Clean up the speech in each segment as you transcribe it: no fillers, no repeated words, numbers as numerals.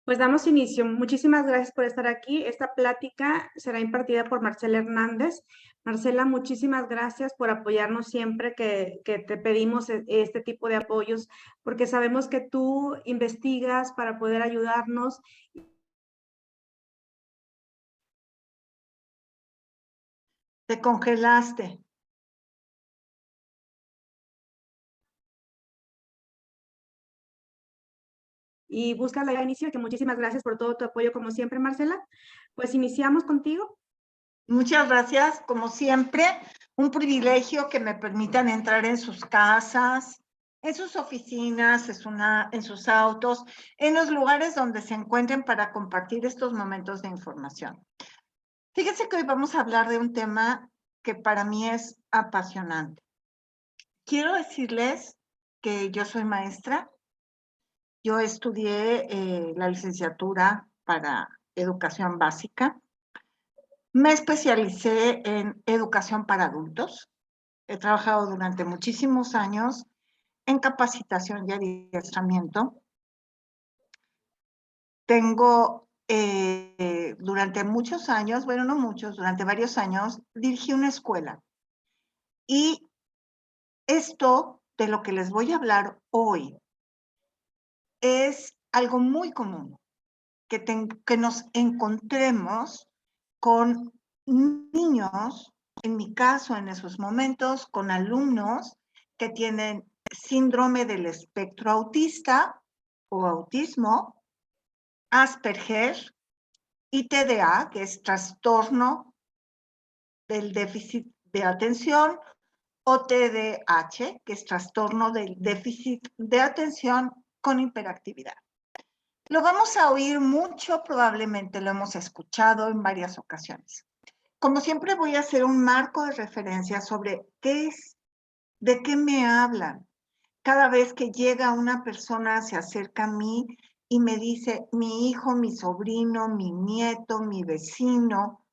Pues damos inicio. Muchísimas gracias por estar aquí. Esta plática será impartida por Marcela Hernández. Marcela, muchísimas gracias por apoyarnos siempre que te pedimos este tipo de apoyos, porque sabemos que tú investigas para poder ayudarnos. Te congelaste. Y busca la inicio, que muchísimas gracias por todo tu apoyo, como siempre, Marcela. Pues iniciamos contigo. Muchas gracias, como siempre, un privilegio que me permitan entrar en sus casas, en sus oficinas, en sus autos, en los lugares donde se encuentren para compartir estos momentos de información. Fíjense que hoy vamos a hablar de un tema que para mí es apasionante. Quiero decirles que yo soy maestra. Yo estudié la licenciatura para educación básica. Me especialicé en educación para adultos. He trabajado durante muchísimos años en capacitación y adiestramiento. Tengo durante muchos años, bueno, no muchos, durante varios años, dirigí una escuela. Y esto de lo que les voy a hablar hoy es algo muy común, que nos encontremos con niños, en mi caso, en esos momentos, con alumnos que tienen síndrome del espectro autista o autismo, Asperger y TDA, que es trastorno del déficit de atención, o TDAH, que es trastorno del déficit de atención con hiperactividad. Lo vamos a oír mucho, probablemente lo hemos escuchado en varias ocasiones. Como siempre voy a hacer un marco de referencia sobre qué es, de qué me hablan. Cada vez que llega una persona, se acerca a mí y me dice, mi hijo, mi sobrino, mi nieto, mi vecino,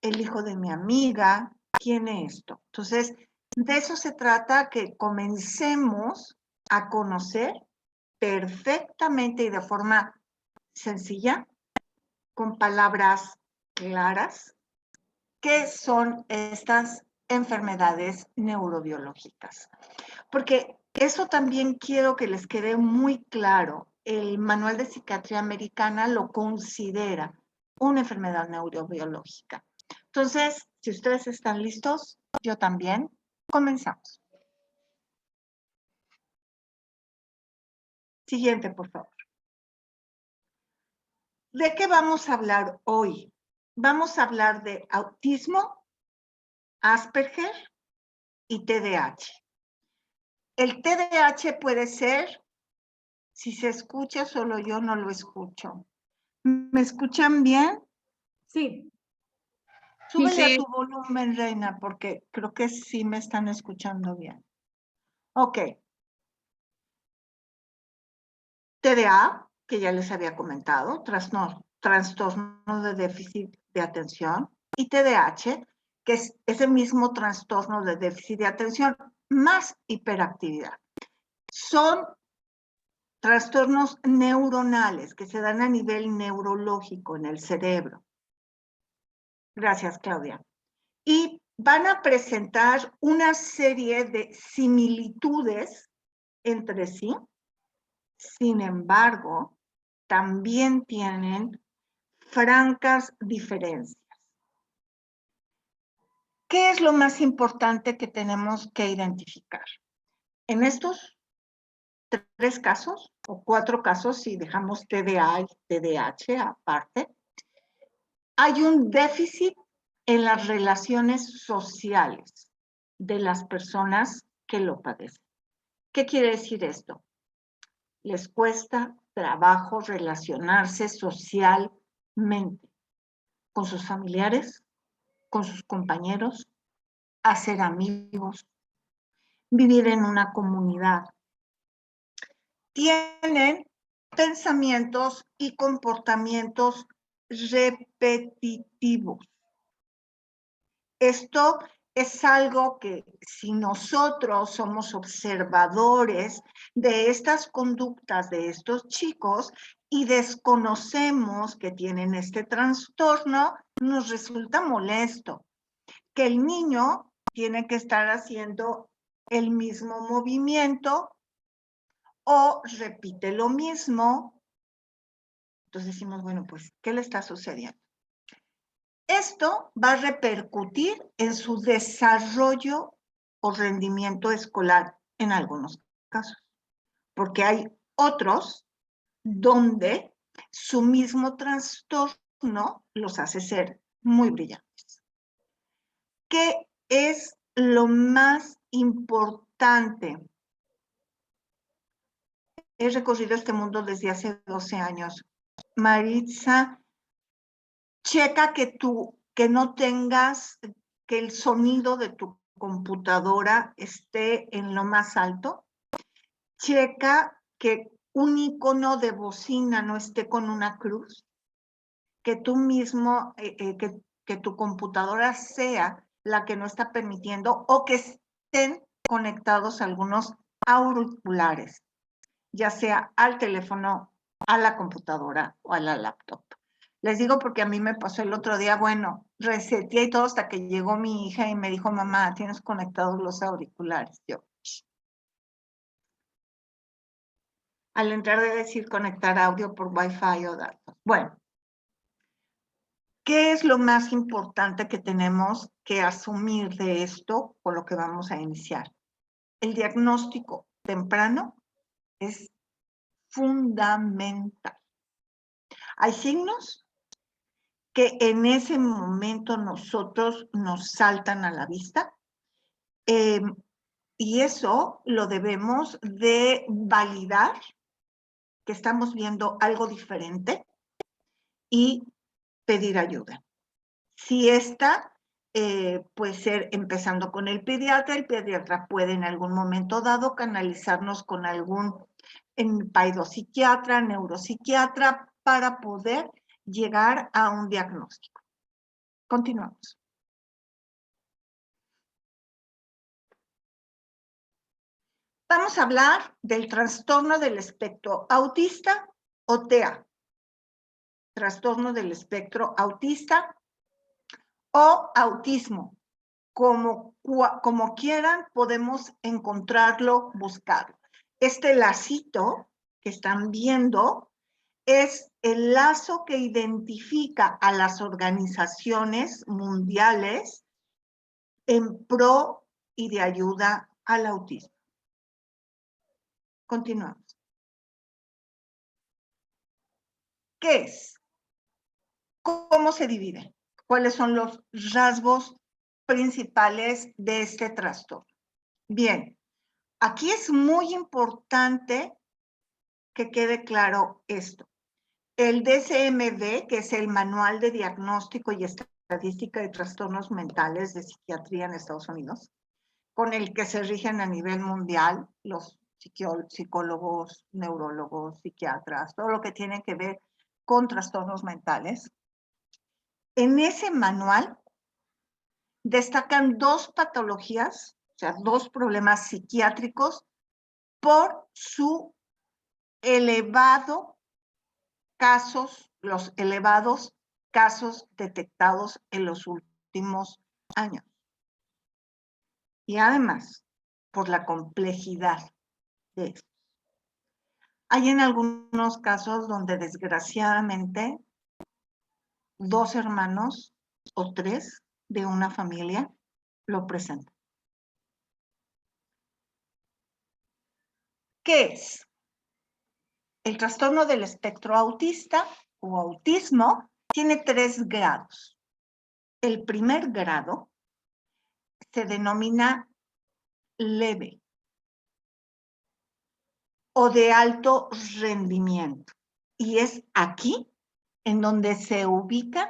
el hijo de mi amiga, ¿quién es esto? Entonces, de eso se trata, que comencemos a conocer perfectamente y de forma sencilla, con palabras claras, qué son estas enfermedades neurobiológicas. Porque eso también quiero que les quede muy claro. El Manual de Psiquiatría Americana lo considera una enfermedad neurobiológica. Entonces, si ustedes están listos, yo también. Comenzamos. Siguiente, por favor. ¿De qué vamos a hablar hoy? Vamos a hablar de autismo, Asperger y TDAH. El TDAH puede ser, si se escucha, solo yo no lo escucho. ¿Me escuchan bien? Sí. Súbele a tu volumen, Reina, porque creo que sí me están escuchando bien. Ok. TDA, que ya les había comentado, trastorno de déficit de atención, y TDAH, que es ese mismo trastorno de déficit de atención más hiperactividad. Son trastornos neuronales que se dan a nivel neurológico en el cerebro. Gracias, Claudia. Y van a presentar una serie de similitudes entre sí. Sin embargo, también tienen francas diferencias. ¿Qué es lo más importante que tenemos que identificar? En estos 3 casos, o 4 casos, si dejamos TDA y TDAH aparte, hay un déficit en las relaciones sociales de las personas que lo padecen. ¿Qué quiere decir esto? Les cuesta trabajo relacionarse socialmente con sus familiares, con sus compañeros, hacer amigos, vivir en una comunidad. Tienen pensamientos y comportamientos repetitivos. Esto es algo que si nosotros somos observadores de estas conductas de estos chicos y desconocemos que tienen este trastorno, nos resulta molesto. Que el niño tiene que estar haciendo el mismo movimiento o repite lo mismo. Entonces decimos, bueno, pues, ¿qué le está sucediendo? Esto va a repercutir en su desarrollo o rendimiento escolar en algunos casos, porque hay otros donde su mismo trastorno los hace ser muy brillantes. ¿Qué es lo más importante? He recorrido este mundo desde hace 12 años. Maritza, checa que no tengas, que el sonido de tu computadora esté en lo más alto. Checa que un icono de bocina no esté con una cruz. Que tú mismo, que tu computadora sea la que no está permitiendo o que estén conectados algunos auriculares, ya sea al teléfono, a la computadora o a la laptop. Les digo porque a mí me pasó el otro día, bueno, reseteé y todo hasta que llegó mi hija y me dijo, mamá, tienes conectados los auriculares. Yo, al entrar de decir conectar audio por Wi-Fi o datos. Bueno, ¿qué es lo más importante que tenemos que asumir de esto con lo que vamos a iniciar? El diagnóstico temprano es fundamental. Hay signos que en ese momento nosotros nos saltan a la vista y eso lo debemos de validar, que estamos viendo algo diferente y pedir ayuda. Si esta puede ser empezando con el pediatra puede en algún momento dado canalizarnos con algún pedopsiquiatra, neuropsiquiatra, para poder llegar a un diagnóstico. Continuamos. Vamos a hablar del trastorno del espectro autista o TEA. Trastorno del espectro autista o autismo. Como quieran, podemos encontrarlo, buscarlo. Este lacito que están viendo es el lazo que identifica a las organizaciones mundiales en pro y de ayuda al autismo. Continuamos. ¿Qué es? ¿Cómo se divide? ¿Cuáles son los rasgos principales de este trastorno? Bien, aquí es muy importante que quede claro esto. El DSM-V, que es el Manual de Diagnóstico y Estadística de Trastornos Mentales de Psiquiatría en Estados Unidos, con el que se rigen a nivel mundial los psicólogos, neurólogos, psiquiatras, todo lo que tiene que ver con trastornos mentales. En ese manual destacan 2 patologías, o sea, 2 problemas psiquiátricos por su los elevados casos detectados en los últimos años. Y además, por la complejidad de esto. Hay en algunos casos donde desgraciadamente 2 hermanos o 3 de una familia lo presentan. ¿Qué es? El trastorno del espectro autista o autismo tiene 3 grados. El primer grado se denomina leve o de alto rendimiento. Y es aquí en donde se ubican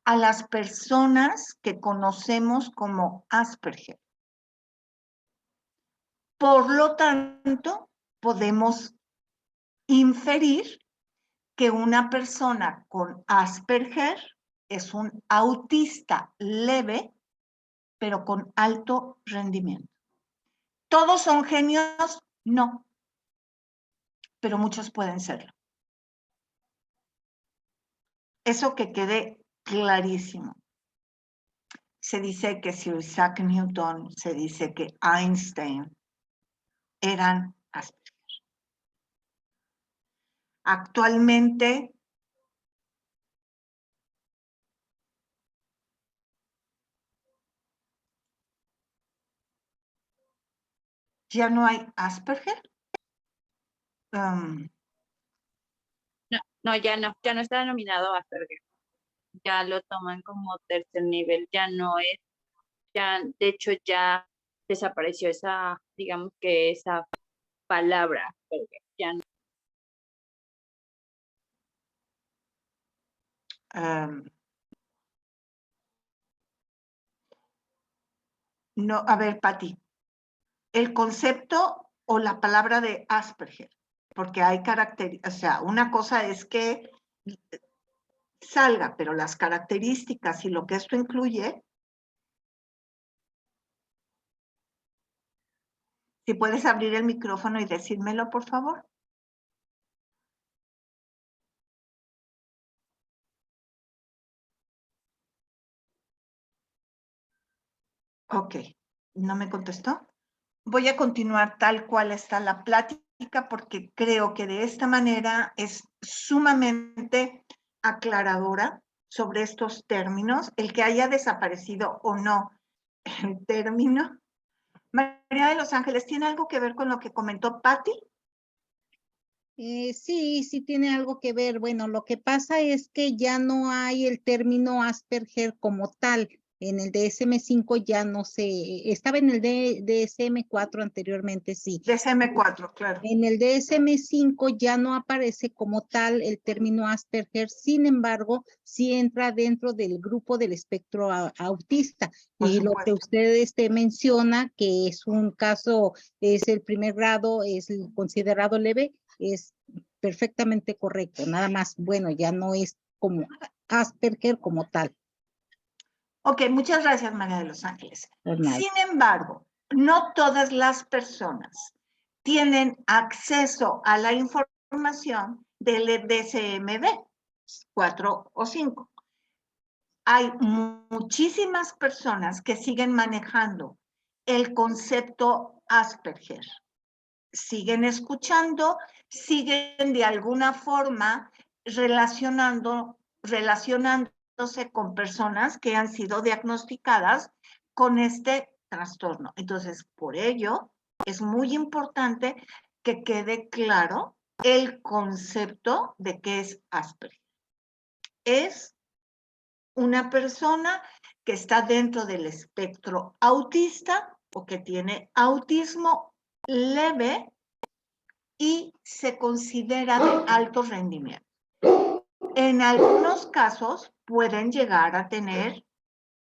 a las personas que conocemos como Asperger. Por lo tanto, podemos inferir que una persona con Asperger es un autista leve pero con alto rendimiento. ¿Todos son genios? No, pero muchos pueden serlo. Eso que quede clarísimo. Se dice que Sir Isaac Newton, se dice que Einstein eran Asperger. Actualmente, ¿ya no hay Asperger? No, ya no está denominado Asperger. Ya lo toman como tercer nivel, ya no es, ya, de hecho ya desapareció esa, digamos que esa palabra, Asperger, ya no. No, a ver, Pati, el concepto o la palabra de Asperger, porque hay características, o sea, una cosa es que salga, pero las características y lo que esto incluye, si puedes abrir el micrófono y decírmelo, por favor. Ok, ¿no me contestó? Voy a continuar tal cual está la plática porque creo que de esta manera es sumamente aclaradora sobre estos términos, el que haya desaparecido o no el término. María de los Ángeles, ¿tiene algo que ver con lo que comentó Patti? Sí tiene algo que ver. Bueno, lo que pasa es que ya no hay el término Asperger como tal. En el DSM-5 ya no se, estaba en el DSM-4 anteriormente, sí. DSM-4, claro. En el DSM-5 ya no aparece como tal el término Asperger, sin embargo, sí entra dentro del grupo del espectro autista. Y lo que usted menciona, que es un caso, es el primer grado, es considerado leve, es perfectamente correcto. Nada más, bueno, ya no es como Asperger como tal. Ok, muchas gracias, María de los Ángeles. Sin embargo, no todas las personas tienen acceso a la información del DSM-4 o 5. Hay muchísimas personas que siguen manejando el concepto Asperger. Siguen escuchando, siguen de alguna forma relacionándose con personas que han sido diagnosticadas con este trastorno. Entonces, por ello, es muy importante que quede claro el concepto de qué es Asperger. Es una persona que está dentro del espectro autista o que tiene autismo leve y se considera de alto rendimiento. En algunos casos pueden llegar a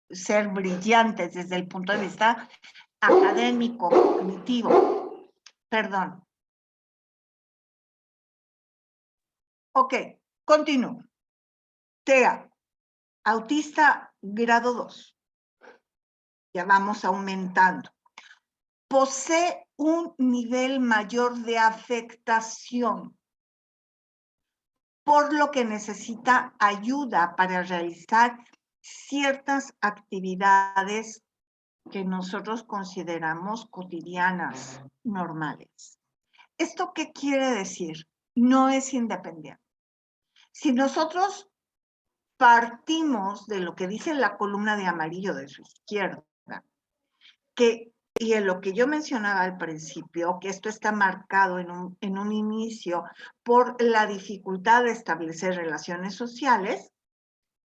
ser brillantes desde el punto de vista académico, cognitivo. Perdón. Ok, continúo. TEA, autista grado 2. Ya vamos aumentando. Posee un nivel mayor de afectación, por lo que necesita ayuda para realizar ciertas actividades que nosotros consideramos cotidianas, normales. ¿Esto qué quiere decir? No es independiente. Si nosotros partimos de lo que dice la columna de amarillo de su izquierda, y en lo que yo mencionaba al principio, que esto está marcado en un inicio por la dificultad de establecer relaciones sociales,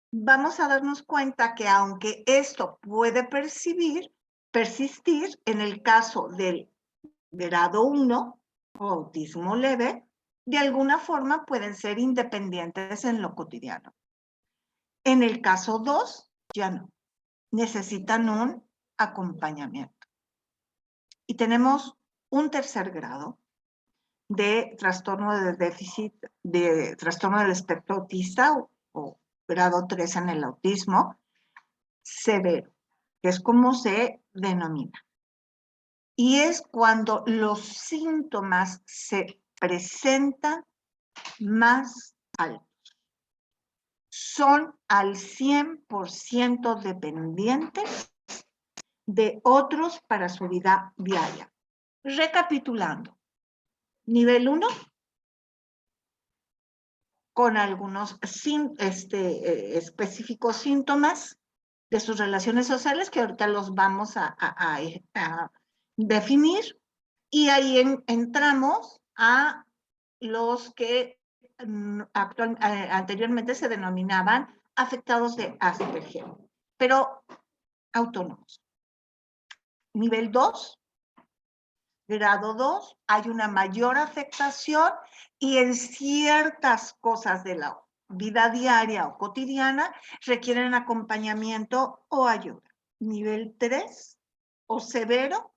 vamos a darnos cuenta que aunque esto puede persistir en el caso del grado 1 o autismo leve, de alguna forma pueden ser independientes en lo cotidiano. En el caso 2, ya no. Necesitan un acompañamiento. Y tenemos un tercer grado de trastorno de déficit, de trastorno del espectro autista o grado 3 en el autismo severo. que es como se denomina. Y es cuando los síntomas se presentan más altos. Son al 100% dependientes de otros para su vida diaria. Recapitulando, nivel 1, con algunos específicos síntomas de sus relaciones sociales, que ahorita los vamos a definir, y ahí entramos a los que anteriormente se denominaban afectados de Asperger, pero autónomos. Nivel 2, grado 2, hay una mayor afectación y en ciertas cosas de la vida diaria o cotidiana requieren acompañamiento o ayuda. Nivel 3 o severo,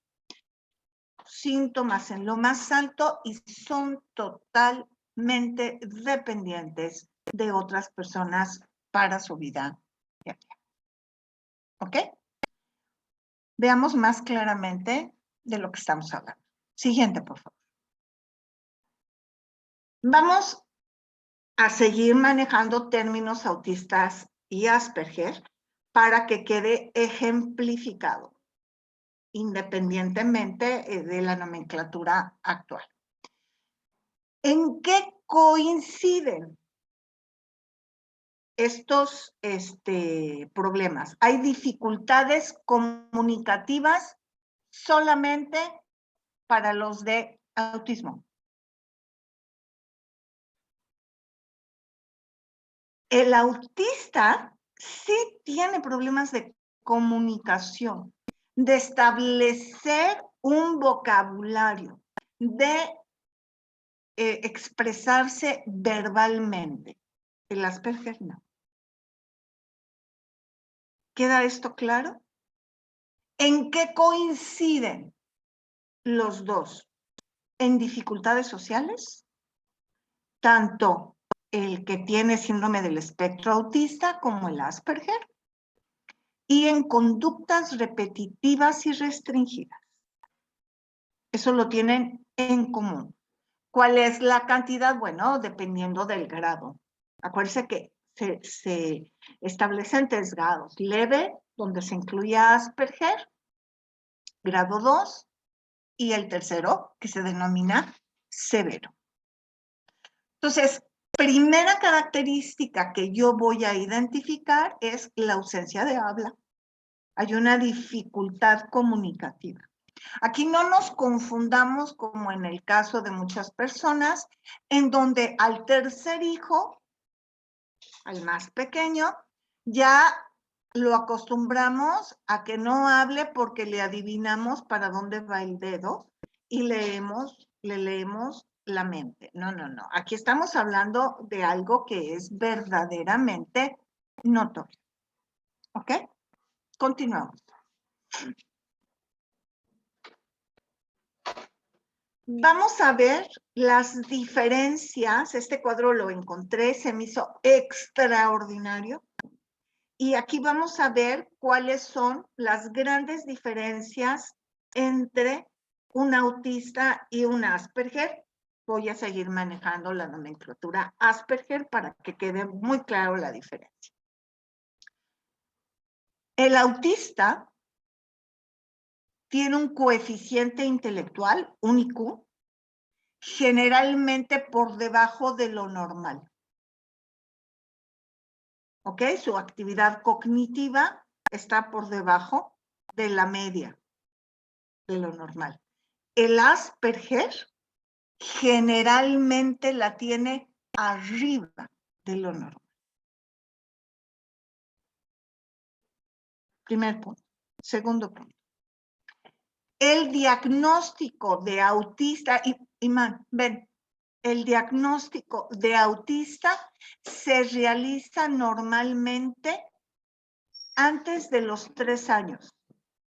síntomas en lo más alto y son totalmente dependientes de otras personas para su vida diaria. ¿Ok? Veamos más claramente de lo que estamos hablando. Siguiente, por favor. Vamos a seguir manejando términos autistas y Asperger para que quede ejemplificado, independientemente de la nomenclatura actual. ¿En qué coinciden estos problemas? Hay dificultades comunicativas solamente para los de autismo. El autista sí tiene problemas de comunicación, de establecer un vocabulario, de expresarse verbalmente. El Asperger no. ¿Queda esto claro? ¿En qué coinciden los dos? En dificultades sociales, tanto el que tiene síndrome del espectro autista como el Asperger, y en conductas repetitivas y restringidas. Eso lo tienen en común. ¿Cuál es la cantidad? Bueno, dependiendo del grado. Acuérdense que se establecen 3 grados. Leve, donde se incluye Asperger, grado 2, y el tercero, que se denomina severo. Entonces, primera característica que yo voy a identificar es la ausencia de habla. Hay una dificultad comunicativa. Aquí no nos confundamos como en el caso de muchas personas, en donde al tercer hijo, al más pequeño, ya lo acostumbramos a que no hable porque le adivinamos para dónde va el dedo y le leemos la mente. No, no, no. Aquí estamos hablando de algo que es verdaderamente notorio. ¿Ok? Continuamos. Vamos a ver las diferencias. Este cuadro lo encontré, se me hizo extraordinario. Y aquí vamos a ver cuáles son las grandes diferencias entre un autista y un Asperger. Voy a seguir manejando la nomenclatura Asperger para que quede muy claro la diferencia. El autista tiene un coeficiente intelectual, un IQ, generalmente por debajo de lo normal. ¿Ok? Su actividad cognitiva está por debajo de la media de lo normal. El Asperger generalmente la tiene arriba de lo normal. Primer punto. Segundo punto. El diagnóstico de autista, Imán, ven, el diagnóstico de autista se realiza normalmente antes de los 3 años,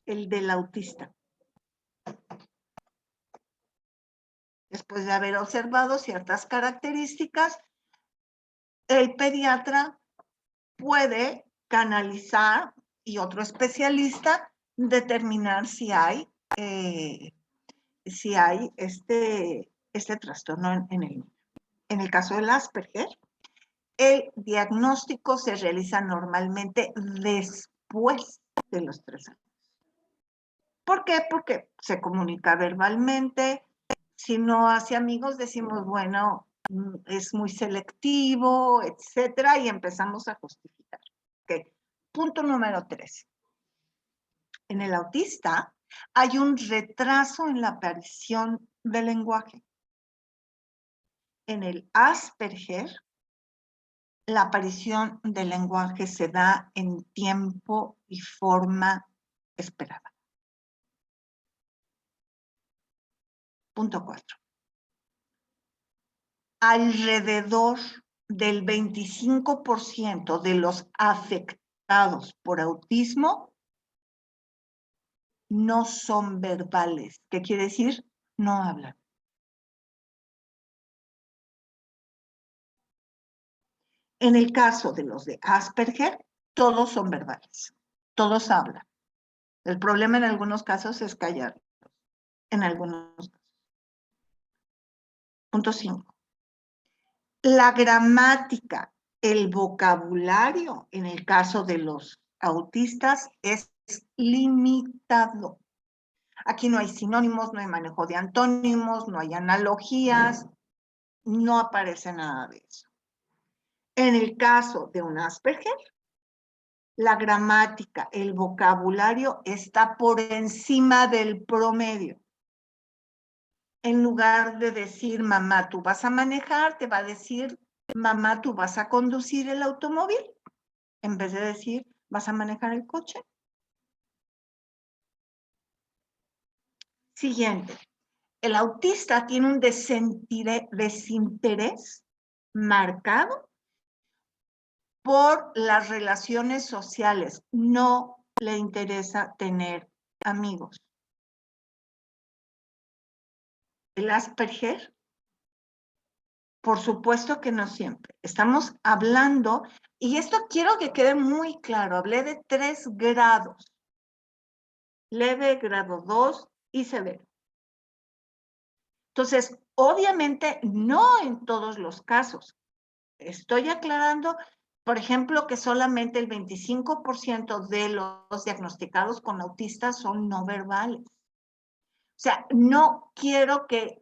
el del autista. Después de haber observado ciertas características, el pediatra puede canalizar y otro especialista determinar si hay este trastorno en el niño. En el caso del Asperger, el diagnóstico se realiza normalmente después de los 3 años. ¿Por qué? Porque se comunica verbalmente. Si no hace amigos, decimos, bueno, es muy selectivo, etcétera, y empezamos a justificar. Okay. Punto número 3. En el autista hay un retraso en la aparición del lenguaje. En el Asperger, la aparición del lenguaje se da en tiempo y forma esperada. Punto 4. Alrededor del 25% de los afectados por autismo no son verbales. ¿Qué quiere decir? No hablan. En el caso de los de Asperger, todos son verbales. Todos hablan. El problema en algunos casos es callarlos. En algunos casos. Punto 5. La gramática, el vocabulario, en el caso de los autistas, es limitado. Aquí no hay sinónimos, no hay manejo de antónimos, no hay analogías, no aparece nada de eso. En el caso de un Asperger, la gramática, el vocabulario está por encima del promedio. En lugar de decir, mamá, tú vas a manejar, te va a decir, mamá, tú vas a conducir el automóvil, en vez de decir, vas a manejar el coche. Siguiente. El autista tiene un desinterés marcado por las relaciones sociales. No le interesa tener amigos. El Asperger, por supuesto que no siempre. Estamos hablando, y esto quiero que quede muy claro, hablé de 3 grados. Leve, grado 2 y severo. Entonces, obviamente, no en todos los casos. Estoy aclarando, por ejemplo, que solamente el 25% de los diagnosticados con autistas son no verbales. O sea, no quiero que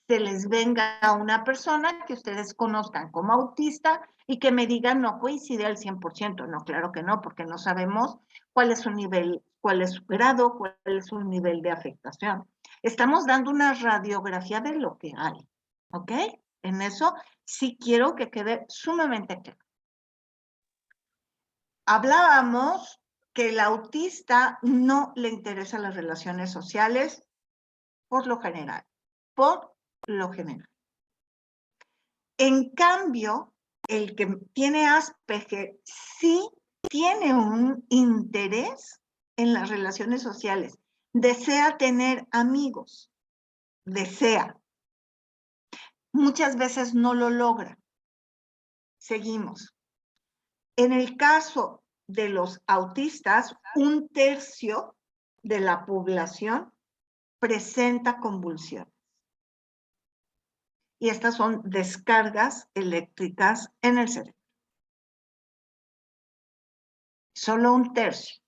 se les venga a una persona que ustedes conozcan como autista y que me digan no coincide al 100%. No, claro que no, porque no sabemos cuál es su nivel, cuál es su grado, cuál es su nivel de afectación. Estamos dando una radiografía de lo que hay, ¿ok? En eso sí quiero que quede sumamente claro. Hablábamos que el autista no le interesan las relaciones sociales por lo general. En cambio, el que tiene Asperger sí tiene un interés en las relaciones sociales. Desea tener amigos. Desea. Muchas veces no lo logra. Seguimos. En el caso de los autistas, 1/3 de la población presenta convulsiones. Y estas son descargas eléctricas en el cerebro. Solo 1/3.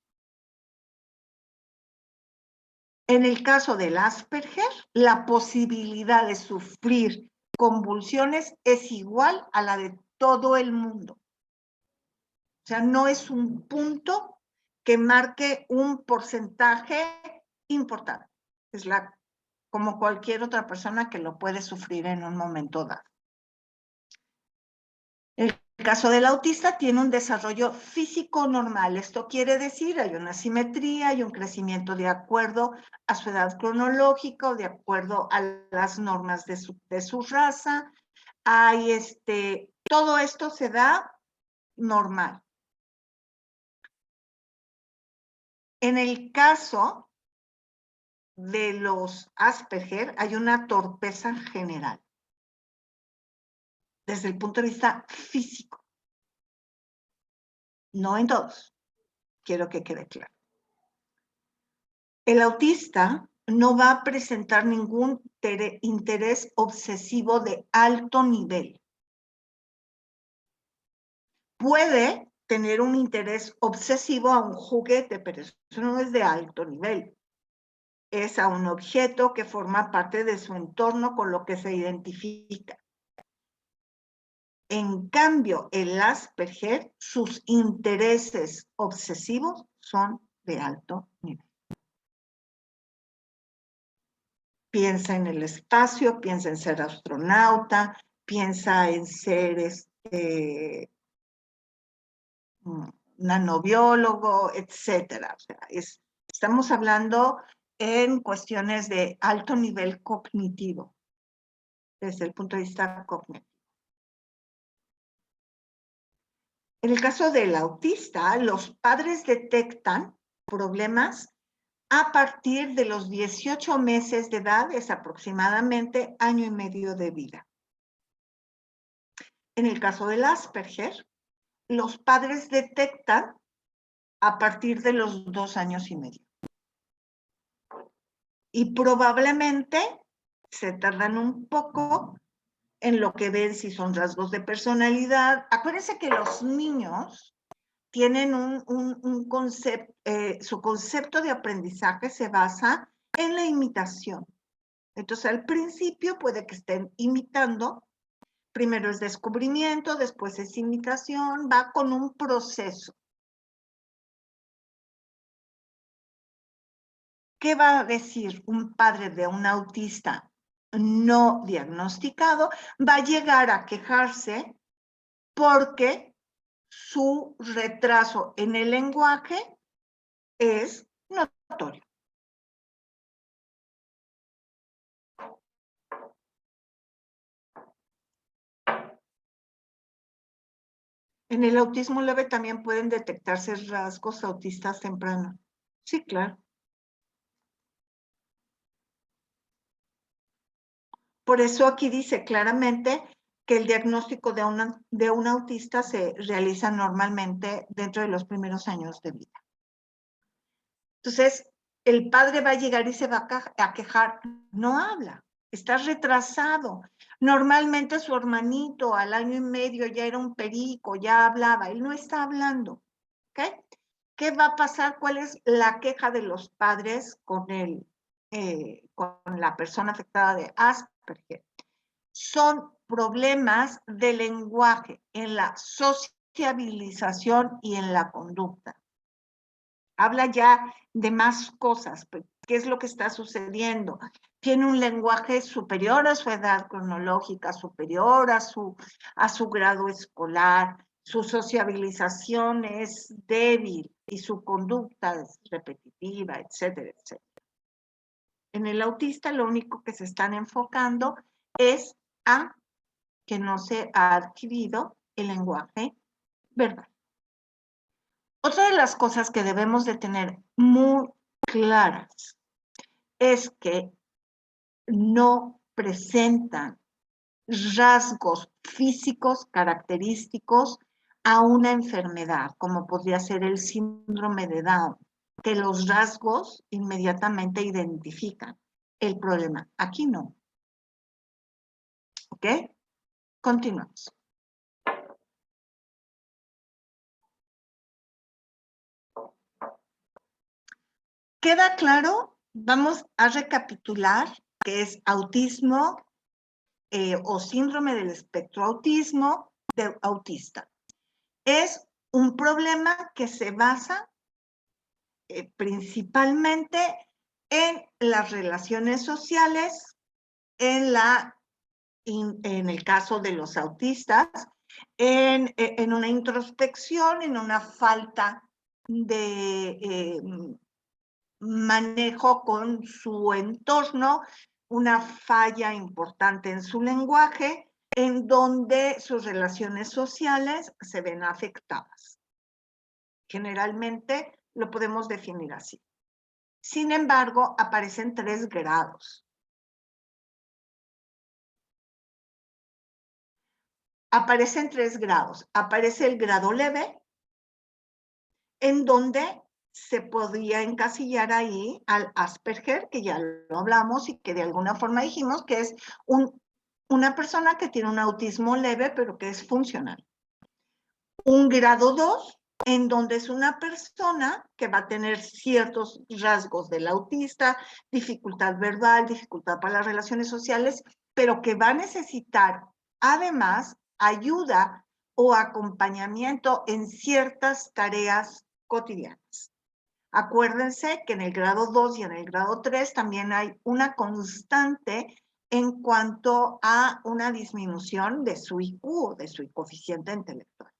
En el caso del Asperger, la posibilidad de sufrir convulsiones es igual a la de todo el mundo. O sea, no es un punto que marque un porcentaje importante. Es como cualquier otra persona que lo puede sufrir en un momento dado. El caso del autista tiene un desarrollo físico normal. Esto quiere decir, hay una simetría, hay un crecimiento de acuerdo a su edad cronológica o de acuerdo a las normas de su raza. Hay todo esto se da normal. En el caso de los Asperger, hay una torpeza general desde el punto de vista físico. No en todos, quiero que quede claro. El autista no va a presentar ningún interés obsesivo de alto nivel. Puede tener un interés obsesivo a un juguete, pero eso no es de alto nivel. Es a un objeto que forma parte de su entorno con lo que se identifica. En cambio, el Asperger, sus intereses obsesivos son de alto nivel. Piensa en el espacio, piensa en ser astronauta, piensa en ser nanobiólogo, etcétera. O sea, estamos hablando en cuestiones de alto nivel cognitivo, desde el punto de vista cognitivo. En el caso del autista, los padres detectan problemas a partir de los 18 meses de edad, es aproximadamente año y medio de vida. En el caso del Asperger, los padres detectan a partir de los 2 años y medio. Y probablemente se tardan un poco en lo que ven si son rasgos de personalidad. Acuérdense que los niños tienen un concepto, su concepto de aprendizaje se basa en la imitación. Entonces, al principio puede que estén imitando, primero es descubrimiento, después es imitación, va con un proceso. ¿Qué va a decir un padre de un autista no diagnosticado? Va a llegar a quejarse porque su retraso en el lenguaje es notorio. En el autismo leve también pueden detectarse rasgos autistas tempranos. Sí, claro. Por eso aquí dice claramente que el diagnóstico de un autista se realiza normalmente dentro de los primeros años de vida. Entonces, el padre va a llegar y se va a quejar, no habla, está retrasado. Normalmente su hermanito al año y medio ya era un perico, ya hablaba, él no está hablando. ¿Okay? ¿Qué va a pasar? ¿Cuál es la queja de los padres con la persona afectada de Asperger? Son problemas de lenguaje en la sociabilización y en la conducta. Habla ya de más cosas. ¿Qué es lo que está sucediendo? Tiene un lenguaje superior a su edad cronológica, superior a su grado escolar. Su sociabilización es débil y su conducta es repetitiva, etcétera, etcétera. En el autista lo único que se están enfocando es a que no se ha adquirido el lenguaje verbal. Otra de las cosas que debemos de tener muy claras es que no presentan rasgos físicos característicos a una enfermedad, como podría ser el síndrome de Down, que los rasgos inmediatamente identifican el problema. Aquí no. ¿Ok? Continuamos. ¿Queda claro? Vamos a recapitular qué es autismo o síndrome del espectro autismo de autista. Es un problema que se basa principalmente en las relaciones sociales, en el caso de los autistas, en una introspección, en una falta de manejo con su entorno, una falla importante en su lenguaje, en donde sus relaciones sociales se ven afectadas. Generalmente lo podemos definir así. Sin embargo, aparecen 3 grados. Aparecen 3 grados. Aparece el grado leve, en donde se podría encasillar ahí al Asperger, que ya lo hablamos y que de alguna forma dijimos que es una persona que tiene un autismo leve, pero que es funcional. Un grado 2, en donde es una persona que va a tener ciertos rasgos del autista, dificultad verbal, dificultad para las relaciones sociales, pero que va a necesitar además ayuda o acompañamiento en ciertas tareas cotidianas. Acuérdense que en el grado 2 y en el grado 3 también hay una constante en cuanto a una disminución de su IQ o de su coeficiente intelectual.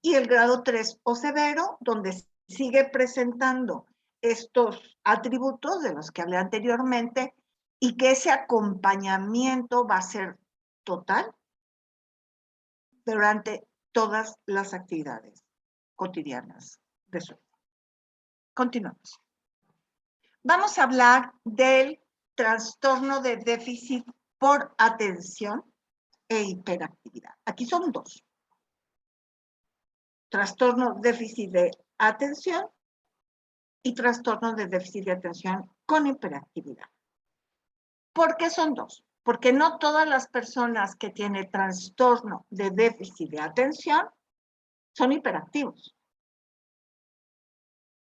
Y el grado 3 o severo, donde sigue presentando estos atributos de los que hablé anteriormente y que ese acompañamiento va a ser total durante todas las actividades cotidianas de su vida. Continuamos. Vamos a hablar del trastorno de déficit por atención e hiperactividad. Aquí son dos. Trastorno déficit de atención y trastorno de déficit de atención con hiperactividad. ¿Por qué son dos? Porque no todas las personas que tienen trastorno de déficit de atención son hiperactivos.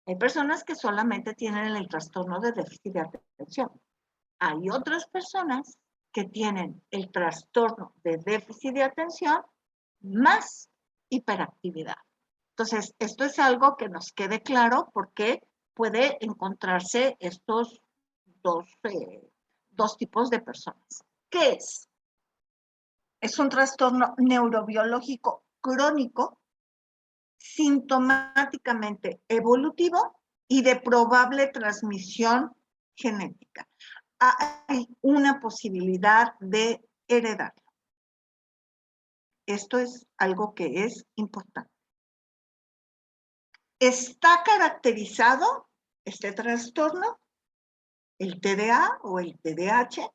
Hay personas que solamente tienen el trastorno de déficit de atención. Hay otras personas que tienen el trastorno de déficit de atención más hiperactividad. Entonces, esto es algo que nos quede claro porque puede encontrarse estos dos tipos de personas. ¿Qué es? Es un trastorno neurobiológico crónico, sintomáticamente evolutivo y de probable transmisión genética. Hay una posibilidad de heredarlo. Esto es algo que es importante. Está caracterizado este trastorno, el TDA o el TDAH,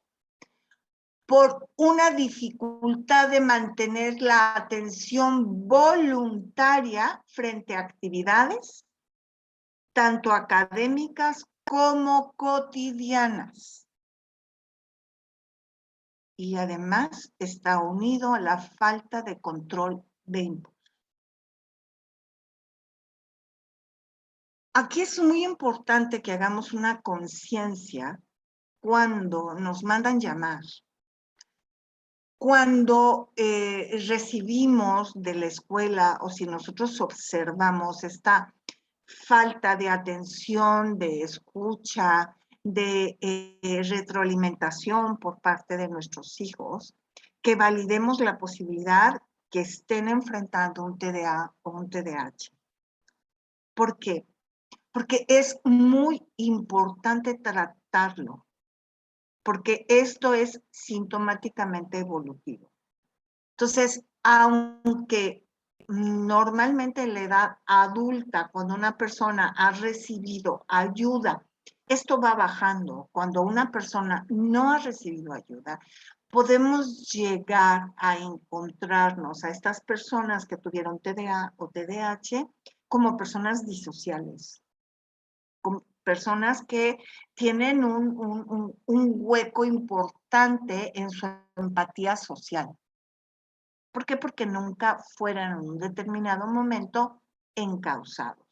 por una dificultad de mantener la atención voluntaria frente a actividades, tanto académicas como cotidianas. Y además está unido a la falta de control de impulso. Aquí es muy importante que hagamos una conciencia cuando nos mandan llamar, cuando recibimos de la escuela o si nosotros observamos esta falta de atención, de escucha, de retroalimentación por parte de nuestros hijos, que validemos la posibilidad que estén enfrentando un TDA o un TDAH. ¿Por qué? Porque es muy importante tratarlo, porque esto es sintomáticamente evolutivo. Entonces, aunque normalmente en la edad adulta, cuando una persona ha recibido ayuda, esto va bajando. Cuando una persona no ha recibido ayuda, podemos llegar a encontrarnos a estas personas que tuvieron TDA o TDAH como personas disociales, como personas que tienen un hueco importante en su empatía social. ¿Por qué? Porque nunca fueron en un determinado momento encausados.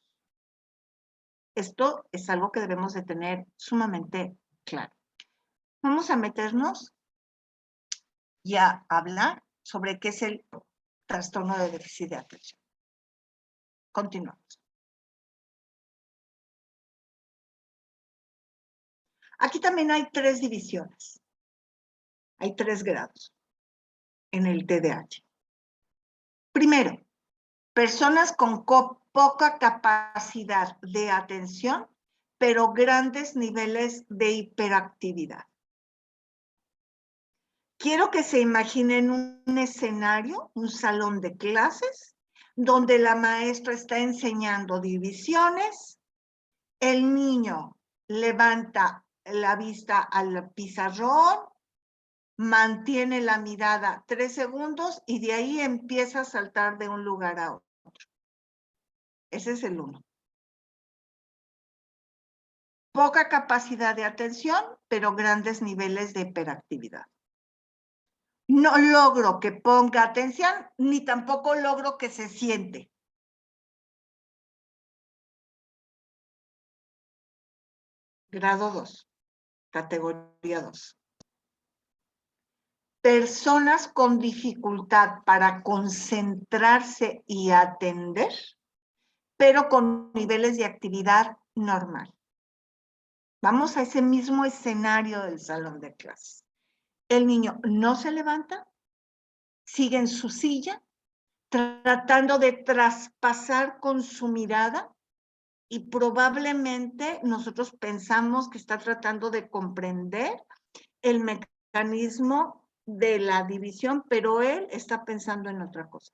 Esto es algo que debemos de tener sumamente claro. Vamos a meternos y a hablar sobre qué es el trastorno de déficit de atención. Continuamos. Aquí también hay 3 divisiones. Hay 3 grados en el TDAH. Primero, personas con poca capacidad de atención, pero grandes niveles de hiperactividad. Quiero que se imaginen un escenario, un salón de clases, donde la maestra está enseñando divisiones, el niño levanta la vista al pizarrón, mantiene la mirada 3 segundos y de ahí empieza a saltar de un lugar a otro. Ese es el 1. poca capacidad de atención, pero grandes niveles de hiperactividad. No logro que ponga atención, ni tampoco logro que se siente. Grado 2, categoría 2. Personas con dificultad para concentrarse y atender, pero con niveles de actividad normal. Vamos a ese mismo escenario del salón de clases. El niño no se levanta, sigue en su silla, tratando de traspasar con su mirada y probablemente nosotros pensamos que está tratando de comprender el mecanismo de la división, pero él está pensando en otra cosa.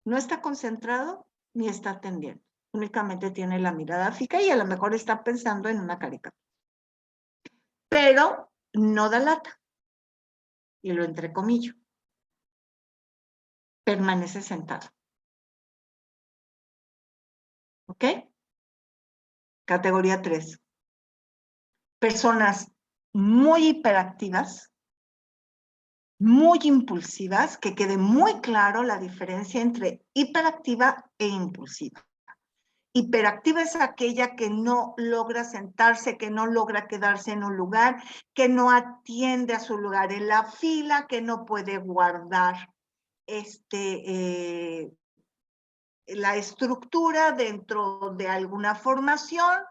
No está concentrado ni está atendiendo. Únicamente tiene la mirada fija y a lo mejor está pensando en una caricatura. Pero no da lata. Y lo entrecomillo. Permanece sentado. ¿Ok? Categoría 3. Personas muy hiperactivas, muy impulsivas, que quede muy claro la diferencia entre hiperactiva e impulsiva. Hiperactiva es aquella que no logra sentarse, que no logra quedarse en un lugar, que no atiende a su lugar en la fila, que no puede guardar la estructura dentro de alguna formación.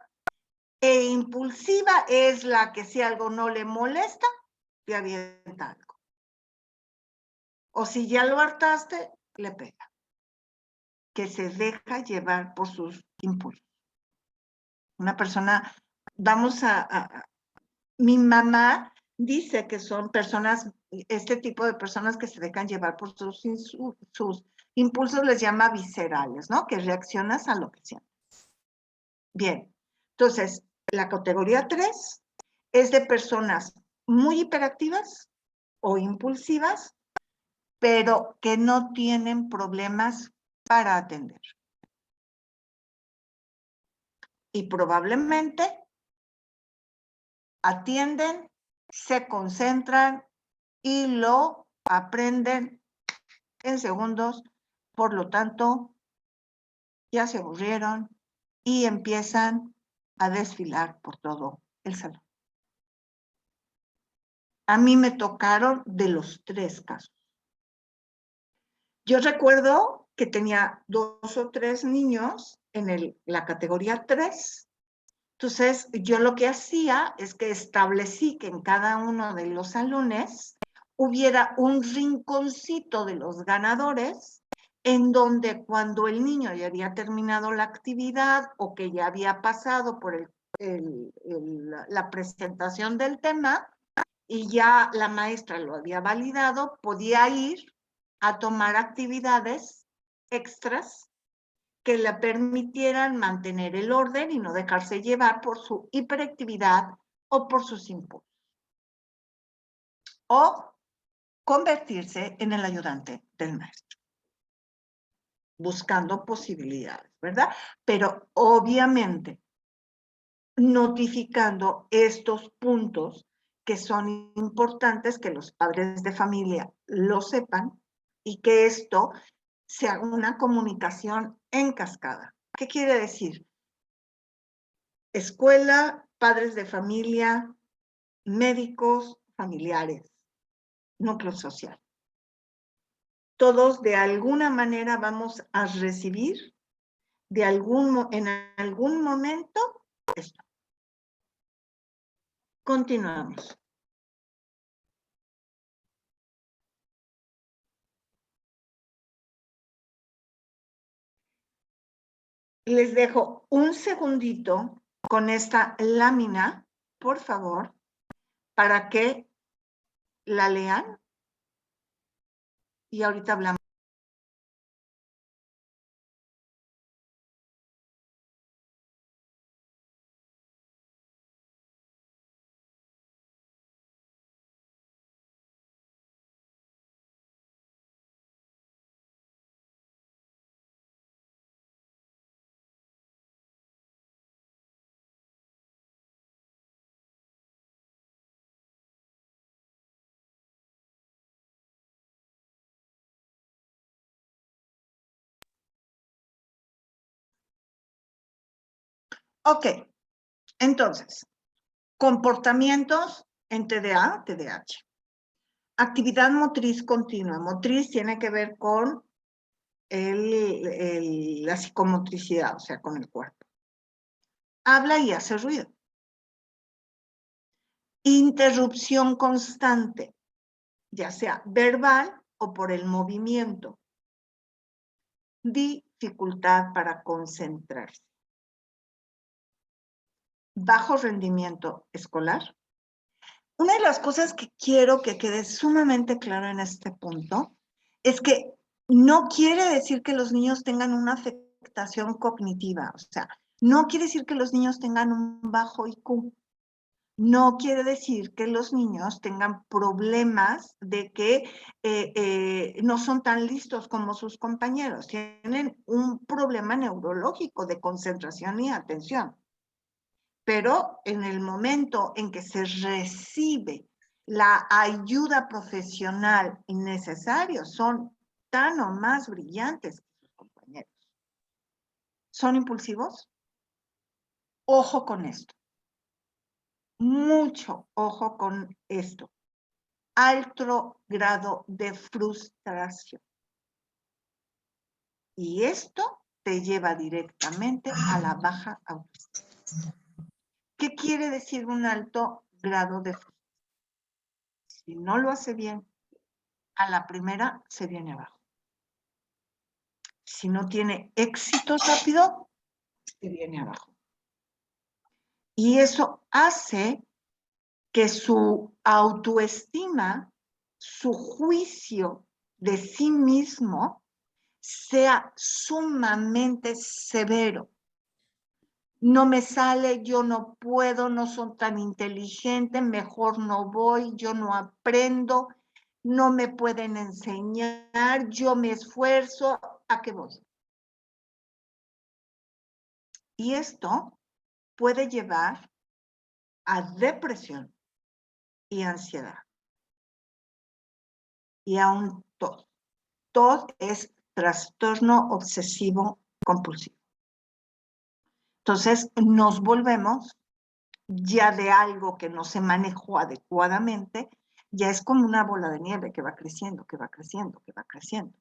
E impulsiva es la que si algo no le molesta, te avienta algo. O si ya lo hartaste, le pega. Que se deja llevar por sus impulsos. Una persona, mi mamá dice que son personas, este tipo de personas que se dejan llevar por sus impulsos, les llama viscerales, ¿no? Que reaccionas a lo que sientes. Bien, entonces, la categoría 3 es de personas muy hiperactivas o impulsivas, pero que no tienen problemas para atender. Y probablemente atienden, se concentran y lo aprenden en segundos. Por lo tanto, ya se aburrieron y empiezan a desfilar por todo el salón. A mí me tocaron de los 3 casos. Yo recuerdo que tenía 2 o 3 niños en la categoría 3. Entonces, yo lo que hacía es que establecí que en cada uno de los salones hubiera un rinconcito de los ganadores en donde cuando el niño ya había terminado la actividad o que ya había pasado por la presentación del tema y ya la maestra lo había validado, podía ir a tomar actividades extras que le permitieran mantener el orden y no dejarse llevar por su hiperactividad o por sus impulsos. O convertirse en el ayudante del maestro, buscando posibilidades, ¿verdad? Pero obviamente notificando estos puntos que son importantes, que los padres de familia lo sepan y que esto sea una comunicación en cascada. ¿Qué quiere decir? Escuela, padres de familia, médicos, familiares, núcleo social. Todos de alguna manera vamos a recibir en algún momento esto. Continuamos. Les dejo un segundito con esta lámina, por favor, para que la lean. Y ahorita hablamos. Ok, entonces, comportamientos en TDA, TDAH. Actividad motriz continua. Motriz tiene que ver con la psicomotricidad, o sea, con el cuerpo. Habla y hace ruido. Interrupción constante, ya sea verbal o por el movimiento. Dificultad para concentrarse. Bajo rendimiento escolar. Una de las cosas que quiero que quede sumamente claro en este punto es que no quiere decir que los niños tengan una afectación cognitiva, o sea, no quiere decir que los niños tengan un bajo IQ. No quiere decir que los niños tengan problemas de que no son tan listos como sus compañeros. Tienen un problema neurológico de concentración y atención. Pero en el momento en que se recibe la ayuda profesional necesaria, son tan o más brillantes que sus compañeros. ¿Son impulsivos? Ojo con esto. Mucho ojo con esto. Alto grado de frustración. Y esto te lleva directamente a la baja autoestima. ¿Qué quiere decir un alto grado de frustración? Si no lo hace bien, a la primera se viene abajo. Si no tiene éxito rápido, se viene abajo. Y eso hace que su autoestima, su juicio de sí mismo, sea sumamente severo. No me sale, yo no puedo, no soy tan inteligente, mejor no voy, yo no aprendo, no me pueden enseñar, yo me esfuerzo, ¿a qué voy? Y esto puede llevar a depresión y ansiedad. Y a un TOD. TOD es trastorno obsesivo compulsivo. Entonces nos volvemos ya de algo que no se manejó adecuadamente, ya es como una bola de nieve que va creciendo, que va creciendo, que va creciendo.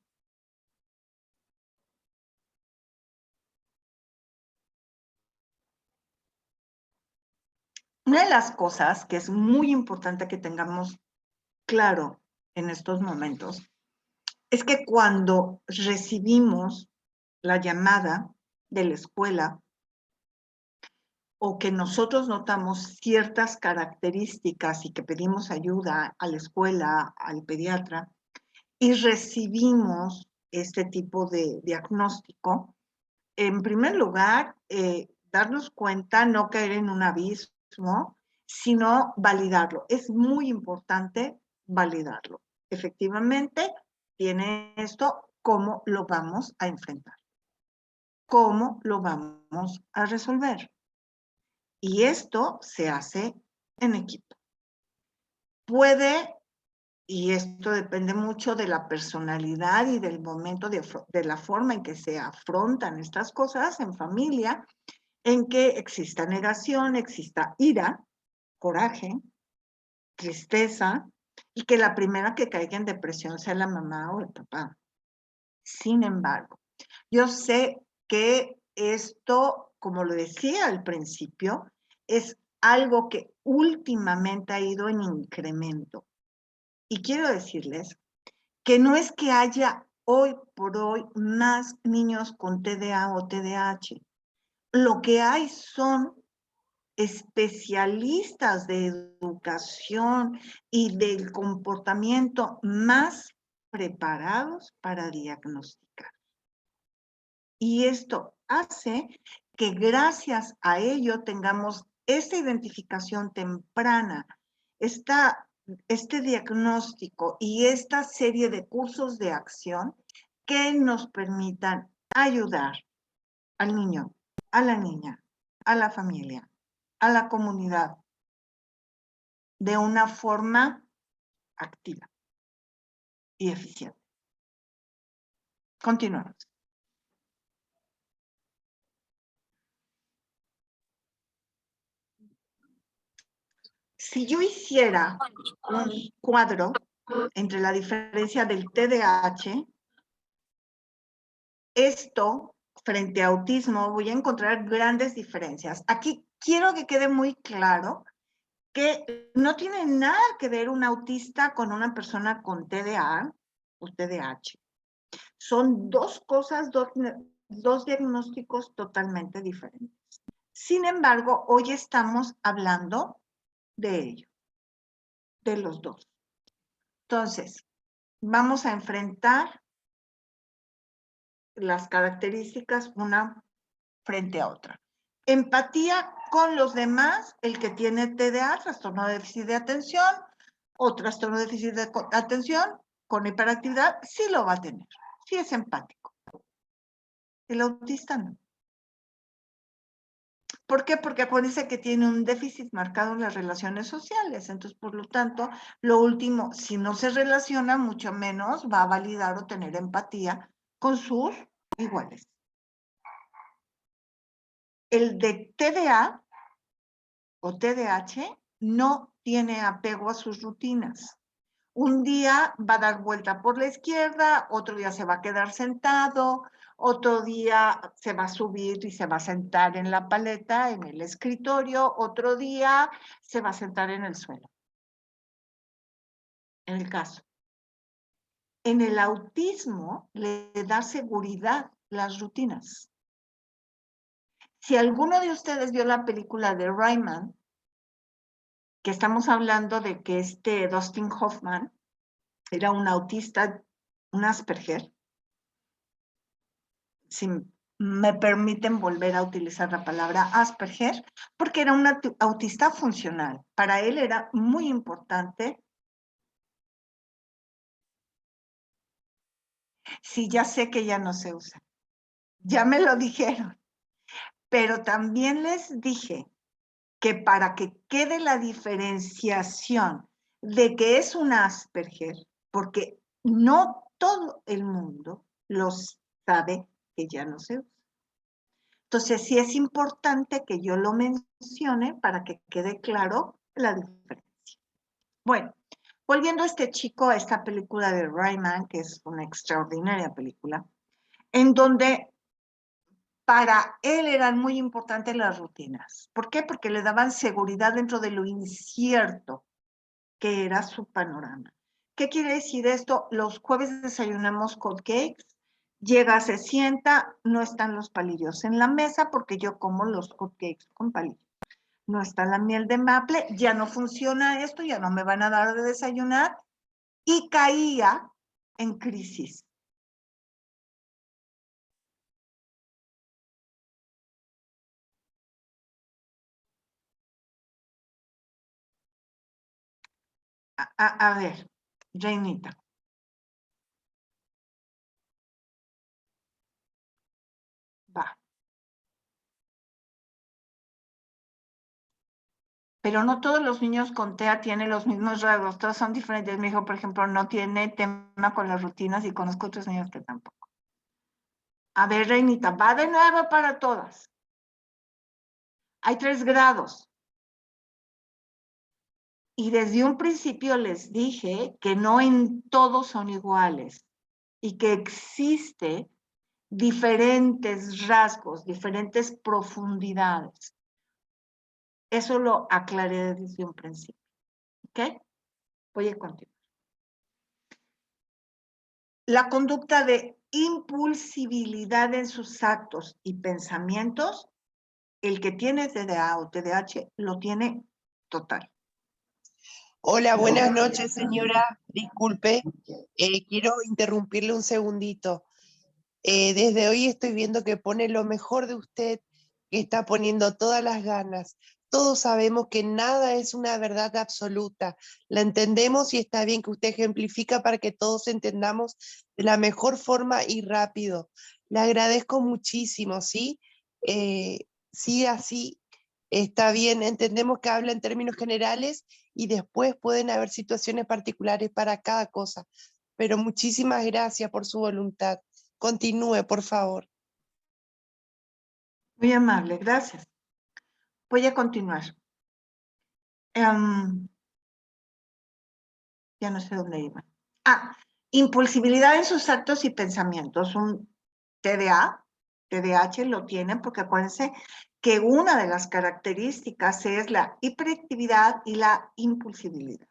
Una de las cosas que es muy importante que tengamos claro en estos momentos es que cuando recibimos la llamada de la escuela o que nosotros notamos ciertas características y que pedimos ayuda a la escuela, al pediatra, y recibimos este tipo de diagnóstico, en primer lugar, darnos cuenta, no caer en un abismo, sino validarlo. Es muy importante validarlo. Efectivamente, tiene esto, ¿cómo lo vamos a enfrentar? ¿Cómo lo vamos a resolver? Y esto se hace en equipo. Puede, y esto depende mucho de la personalidad y del momento, de la forma en que se afrontan estas cosas en familia, en que exista negación, exista ira, coraje, tristeza, y que la primera que caiga en depresión sea la mamá o el papá. Sin embargo, yo sé que esto, como lo decía al principio, es algo que últimamente ha ido en incremento. Y quiero decirles que no es que haya hoy por hoy más niños con TDA o TDAH. Lo que hay son especialistas de educación y del comportamiento más preparados para diagnosticar. Y esto hace que gracias a ello tengamos esta identificación temprana, este diagnóstico y esta serie de cursos de acción que nos permitan ayudar al niño, a la niña, a la familia, a la comunidad de una forma activa y eficiente. Continuamos. Si yo hiciera un cuadro entre la diferencia del TDAH, esto frente a autismo voy a encontrar grandes diferencias. Aquí quiero que quede muy claro que no tiene nada que ver un autista con una persona con TDA o TDAH. Son dos cosas, dos diagnósticos totalmente diferentes. Sin embargo, hoy estamos hablando de ello, de los dos. Entonces, vamos a enfrentar las características una frente a otra. Empatía con los demás, el que tiene TDA, trastorno de déficit de atención, o trastorno de déficit de atención con hiperactividad, sí lo va a tener, sí es empático. El autista no. ¿Por qué? Porque acuérdense que tiene un déficit marcado en las relaciones sociales. Entonces, por lo tanto, lo último, si no se relaciona, mucho menos va a validar o tener empatía con sus iguales. El de TDA o TDAH no tiene apego a sus rutinas. Un día va a dar vuelta por la izquierda, otro día se va a quedar sentado, otro día se va a subir y se va a sentar en la paleta, en el escritorio, otro día se va a sentar en el suelo. En el caso. En el autismo le da seguridad las rutinas. Si alguno de ustedes vio la película de Rayman, que estamos hablando de que Dustin Hoffman era un autista, un Asperger, si me permiten volver a utilizar la palabra Asperger, porque era un autista funcional. Para él era muy importante. Sí, ya sé que ya no se usa. Ya me lo dijeron. Pero también les dije que para que quede la diferenciación de que es un Asperger, porque no todo el mundo lo sabe que ya no se usa. Entonces, sí es importante que yo lo mencione para que quede claro la diferencia. Bueno, volviendo a este chico, a esta película de Rayman, que es una extraordinaria película, en donde para él eran muy importantes las rutinas. ¿Por qué? Porque le daban seguridad dentro de lo incierto que era su panorama. ¿Qué quiere decir esto? Los jueves desayunamos cupcakes. Llega, se sienta, no están los palillos en la mesa porque yo como los cupcakes con palillos. No está la miel de maple, ya no funciona esto, ya no me van a dar de desayunar. Y caía en crisis. A ver, Reinita. Va. Pero no todos los niños con TEA tienen los mismos rasgos, todos son diferentes. Mi hijo, por ejemplo, no tiene tema con las rutinas y conozco otros niños que tampoco. A ver, Reinita, va de nuevo para todas. Hay 3 grados. Y desde un principio les dije que no en todos son iguales y que existe diferentes rasgos, diferentes profundidades. Eso lo aclaré desde un principio. ¿Ok? Voy a continuar. La conducta de impulsibilidad en sus actos y pensamientos, el que tiene TDA o TDAH lo tiene total. Hola, buenas noches, señora. Disculpe, quiero interrumpirle un segundito. Desde hoy estoy viendo que pone lo mejor de usted, que está poniendo todas las ganas. Todos sabemos que nada es una verdad absoluta. La entendemos y está bien que usted ejemplifica para que todos entendamos de la mejor forma y rápido. Le agradezco muchísimo, ¿sí? Sí, así está bien. Entendemos que habla en términos generales y después pueden haber situaciones particulares para cada cosa. Pero muchísimas gracias por su voluntad. Continúe, por favor. Muy amable, gracias. Voy a continuar. Ya no sé dónde iba. Impulsividad en sus actos y pensamientos. Un TDAH lo tienen porque acuérdense que una de las características es la hiperactividad y la impulsibilidad.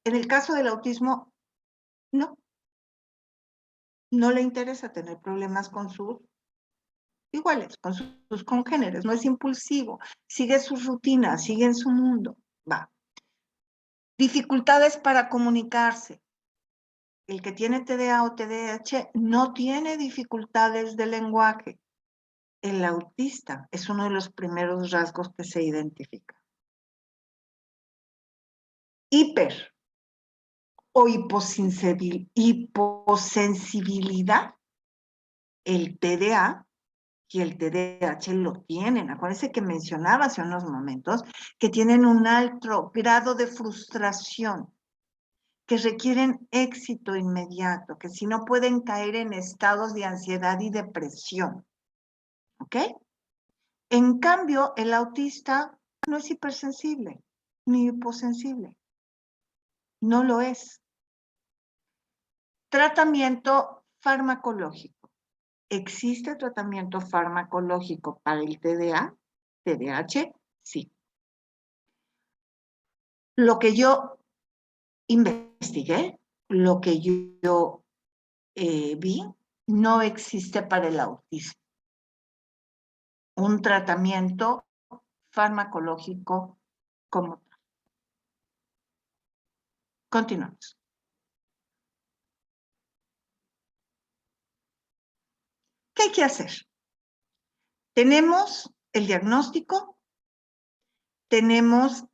En el caso del autismo, no le interesa tener problemas con sus iguales, con sus congéneres, no es impulsivo, sigue sus rutinas, sigue en su mundo, va. Dificultades para comunicarse. El que tiene TDA o TDAH no tiene dificultades de lenguaje. El autista es uno de los primeros rasgos que se identifica. Hiper o hiposensibilidad, el TDA y el TDAH lo tienen. Acuérdense que mencionaba hace unos momentos que tienen un alto grado de frustración, que requieren éxito inmediato, que si no pueden caer en estados de ansiedad y depresión. ¿Ok? En cambio, el autista no es hipersensible ni hiposensible. No lo es. Tratamiento farmacológico. ¿Existe tratamiento farmacológico para el TDA, TDAH? Sí. Lo que yo investigué, lo que yo vi, no existe para el autismo un tratamiento farmacológico como tal. Continuamos. ¿Qué hay que hacer? Tenemos el diagnóstico, tenemos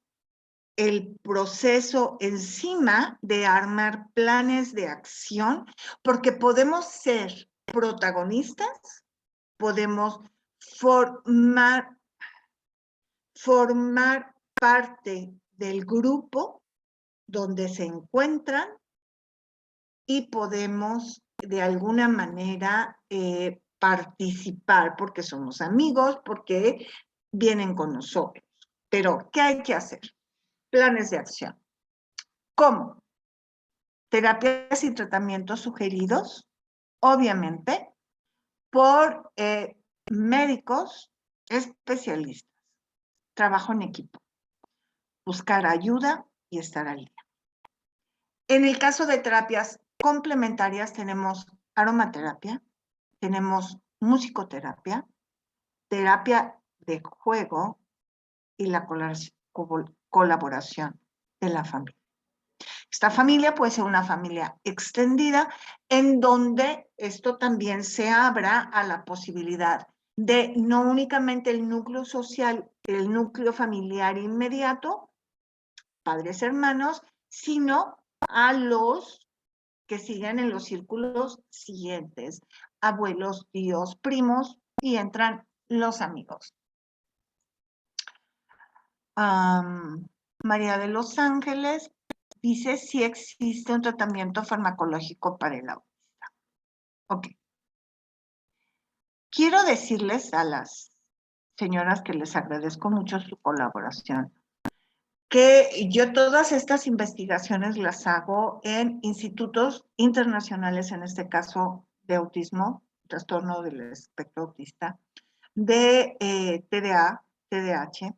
el proceso encima de armar planes de acción, porque podemos ser protagonistas, podemos formar parte del grupo donde se encuentran y podemos de alguna manera participar porque somos amigos, porque vienen con nosotros. Pero, ¿qué hay que hacer? Planes de acción. ¿Cómo? Terapias y tratamientos sugeridos, obviamente, por médicos especialistas. Trabajo en equipo. Buscar ayuda y estar al día. En el caso de terapias complementarias tenemos aromaterapia, tenemos musicoterapia, terapia de juego y la colaboración de la familia. Esta familia puede ser una familia extendida en donde esto también se abra a la posibilidad de no únicamente el núcleo social, el núcleo familiar inmediato, padres, hermanos, sino a los que siguen en los círculos siguientes, abuelos, tíos, primos, y entran los amigos. María de los Ángeles dice si existe un tratamiento farmacológico para el autista. Ok. Quiero decirles a las señoras que les agradezco mucho su colaboración, que yo todas estas investigaciones las hago en institutos internacionales, en este caso de autismo, trastorno del espectro autista, de TDA, TDAH,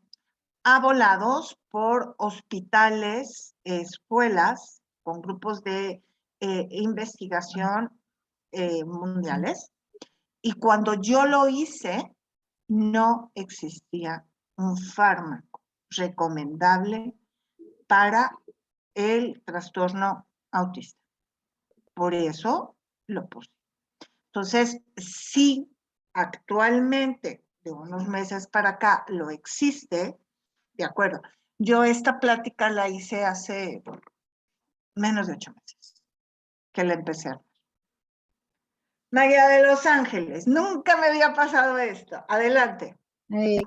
avalados por hospitales, escuelas, con grupos de investigación mundiales. Y cuando yo lo hice, no existía un fármaco recomendable para el trastorno autista. Por eso lo puse. Entonces, sí, actualmente, de unos meses para acá, lo existe, de acuerdo. Yo esta plática la hice hace menos de 8 meses que la empecé a hacer. María de los Ángeles, nunca me había pasado esto. Adelante.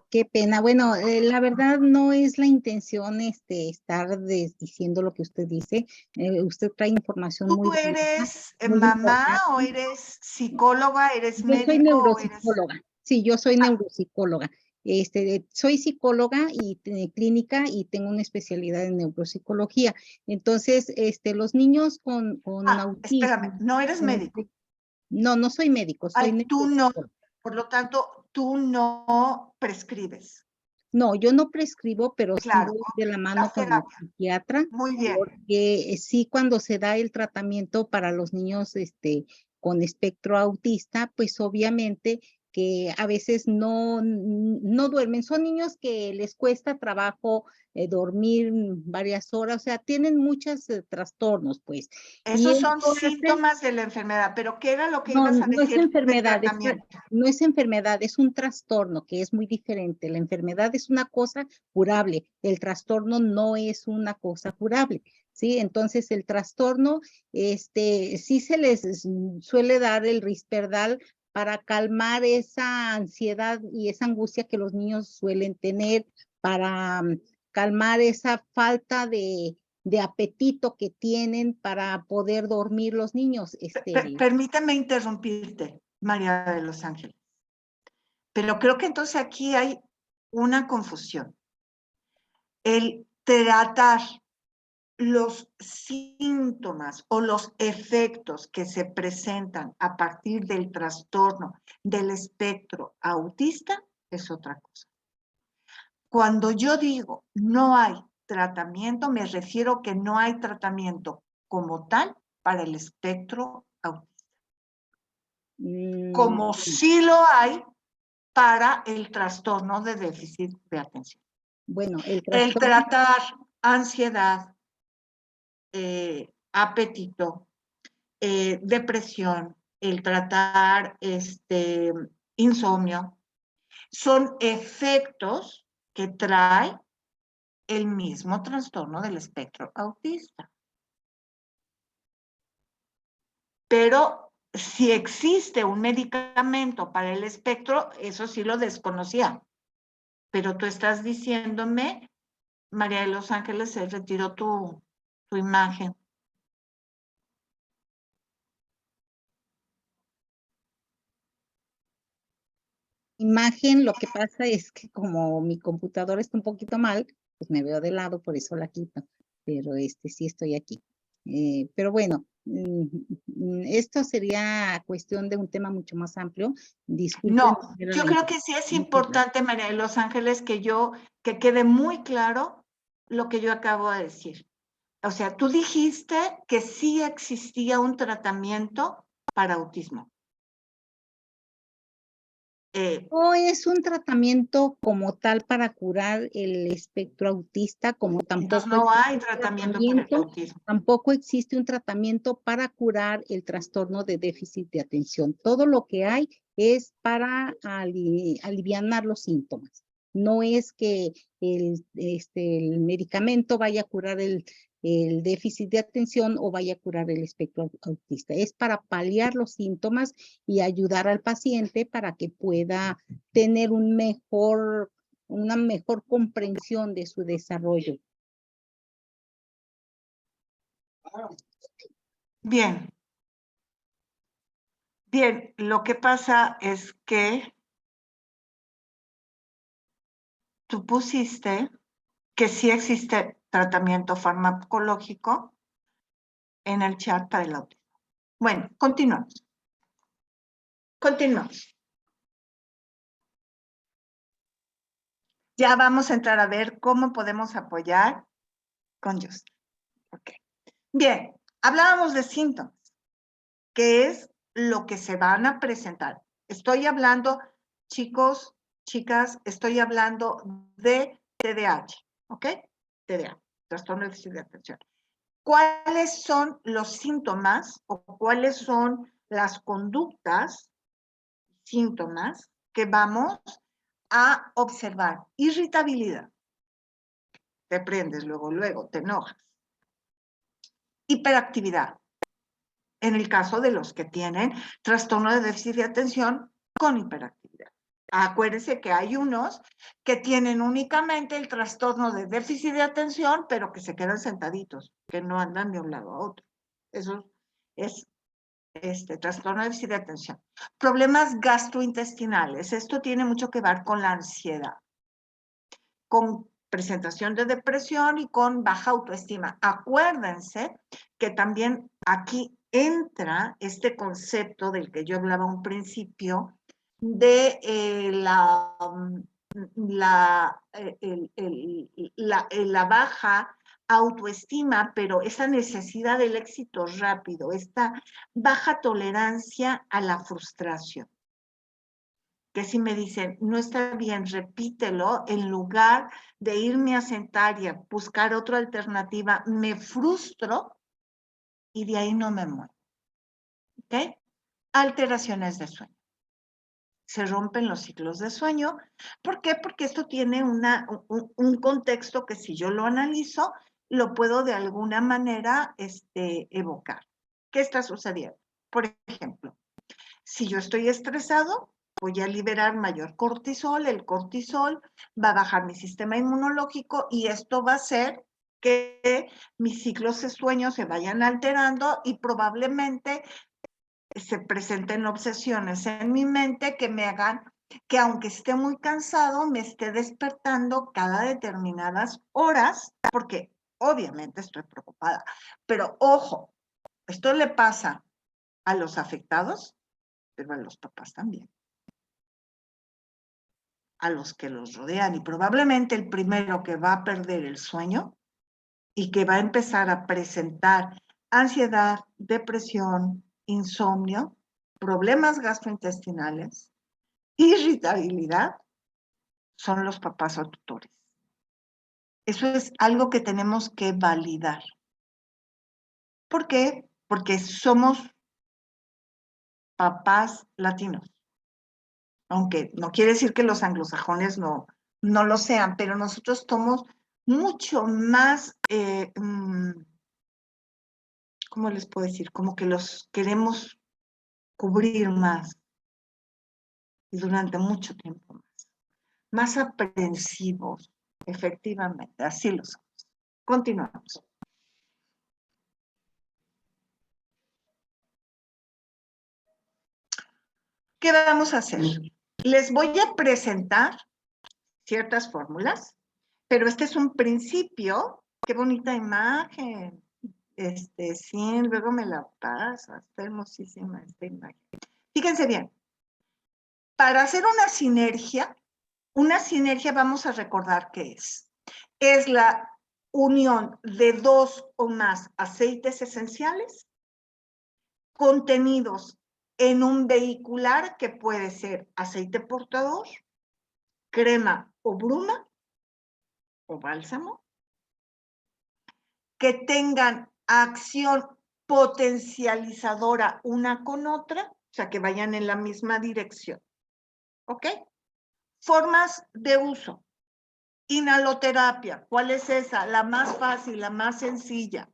Qué pena. Bueno, la verdad no es la intención estar diciendo lo que usted dice. Usted trae información muy ¿Tú valiosa, eres muy mamá importante. o eres psicóloga, eres Yo médico? soy O eres... neuropsicóloga. Sí, yo soy neuropsicóloga. Soy psicóloga y clínica y tengo una especialidad en neuropsicología. Entonces, los niños con Espérame, autismo. no eres médico. No, no soy médico, soy Tú no, neuropsicóloga. por lo tanto, tú no prescribes. No, yo no prescribo, pero sí Claro, voy de la das mano con el terapia. psiquiatra, Muy bien. porque sí, cuando se da el tratamiento para los niños con espectro autista, pues obviamente que a veces no duermen. Son niños que les cuesta trabajo dormir varias horas, o sea, tienen muchos trastornos, pues. Y Esos son esto hace. síntomas de la enfermedad, pero ¿qué era lo que No, ibas a no es decir del enfermedad, tratamiento? no es enfermedad, es un trastorno que es muy diferente. La enfermedad es una cosa curable, el trastorno no es una cosa curable, ¿sí? Entonces el trastorno, sí se les suele dar el Risperdal para calmar esa ansiedad y esa angustia que los niños suelen tener, para calmar esa falta de apetito que tienen para poder dormir los niños. Permítame interrumpirte, María de los Ángeles. Pero creo que entonces aquí hay una confusión. El tratar los síntomas o los efectos que se presentan a partir del trastorno del espectro autista es otra cosa. Cuando yo digo no hay tratamiento, me refiero que no hay tratamiento como tal para el espectro autista. Como sí lo hay para el trastorno de déficit de atención. Bueno, el tratar ansiedad, apetito, depresión, el tratar insomnio, son efectos que trae el mismo trastorno del espectro autista. Pero si existe un medicamento para el espectro, eso sí lo desconocía. Pero tú estás diciéndome, María de los Ángeles, se retiró tu imagen. Imagen, lo que pasa es que como mi computadora está un poquito mal, pues me veo de lado, por eso la quito. Pero sí estoy aquí. Pero bueno, esto sería cuestión de un tema mucho más amplio. Disculpen. No, yo creo que sí es importante, María de los Ángeles, que quede muy claro lo que yo acabo de decir. O sea, tú dijiste que sí existía un tratamiento para autismo. No es un tratamiento como tal para curar el espectro autista, como Entonces tampoco no hay tratamiento para el autismo. tampoco existe un tratamiento para curar el trastorno de déficit de atención. Todo lo que hay es para alivianar los síntomas. No es que el medicamento vaya a curar el déficit de atención o vaya a curar el espectro autista. Es para paliar los síntomas y ayudar al paciente para que pueda tener una mejor comprensión de su desarrollo. Bien. Bien, lo que pasa es que tú pusiste que sí existe tratamiento farmacológico en el chat para el autismo. Bueno, continuamos. Continuamos. Ya vamos a entrar a ver cómo podemos apoyar con Justin. Okay. Bien, hablábamos de síntomas, que es lo que se van a presentar. Estoy hablando, chicos, chicas, estoy hablando de TDAH, ¿ok? TDAH, trastorno de déficit de atención. ¿Cuáles son los síntomas o cuáles son las conductas, síntomas que vamos a observar? Irritabilidad. Te prendes luego, te enojas. Hiperactividad. En el caso de los que tienen trastorno de déficit de atención con hiperactividad. Acuérdense que hay unos que tienen únicamente el trastorno de déficit de atención, pero que se quedan sentaditos, que no andan de un lado a otro. Eso es trastorno de déficit de atención. Problemas gastrointestinales. Esto tiene mucho que ver con la ansiedad, con presentación de depresión y con baja autoestima. Acuérdense que también aquí entra este concepto del que yo hablaba un principio de la baja autoestima, pero esa necesidad del éxito rápido, esta baja tolerancia a la frustración. Que si me dicen, no está bien, repítelo, en lugar de irme a sentar y a buscar otra alternativa, me frustro y de ahí no me muevo. ¿Ok? Alteraciones de sueño. Se rompen los ciclos de sueño. ¿Por qué? Porque esto tiene un contexto que si yo lo analizo, lo puedo de alguna manera evocar. ¿Qué está sucediendo? Por ejemplo, si yo estoy estresado, voy a liberar mayor cortisol, el cortisol va a bajar mi sistema inmunológico y esto va a hacer que mis ciclos de sueño se vayan alterando y probablemente se presenten obsesiones en mi mente que me hagan que aunque esté muy cansado, me esté despertando cada determinadas horas, porque obviamente estoy preocupada. Pero ojo, esto le pasa a los afectados, pero a los papás también, a los que los rodean, y probablemente el primero que va a perder el sueño y que va a empezar a presentar ansiedad, depresión, insomnio, problemas gastrointestinales, irritabilidad, son los papás o tutores. Eso es algo que tenemos que validar. ¿Por qué? Porque somos papás latinos. Aunque no quiere decir que los anglosajones no lo sean, pero nosotros somos mucho más, ¿cómo les puedo decir? Como que los queremos cubrir más y durante mucho tiempo más aprensivos, efectivamente, así lo somos. Continuamos. ¿Qué vamos a hacer? Les voy a presentar ciertas fórmulas, pero este es un principio. Qué bonita imagen. Sí, luego me la pasas. Está hermosísima esta imagen. Fíjense bien. Para hacer una sinergia vamos a recordar qué es. Es la unión de 2 o más aceites esenciales contenidos en un vehicular que puede ser aceite portador, crema o bruma o bálsamo, que tengan acción potencializadora una con otra, o sea, que vayan en la misma dirección. ¿Ok? Formas de uso. Inhaloterapia. ¿Cuál es esa? La más fácil, la más sencilla.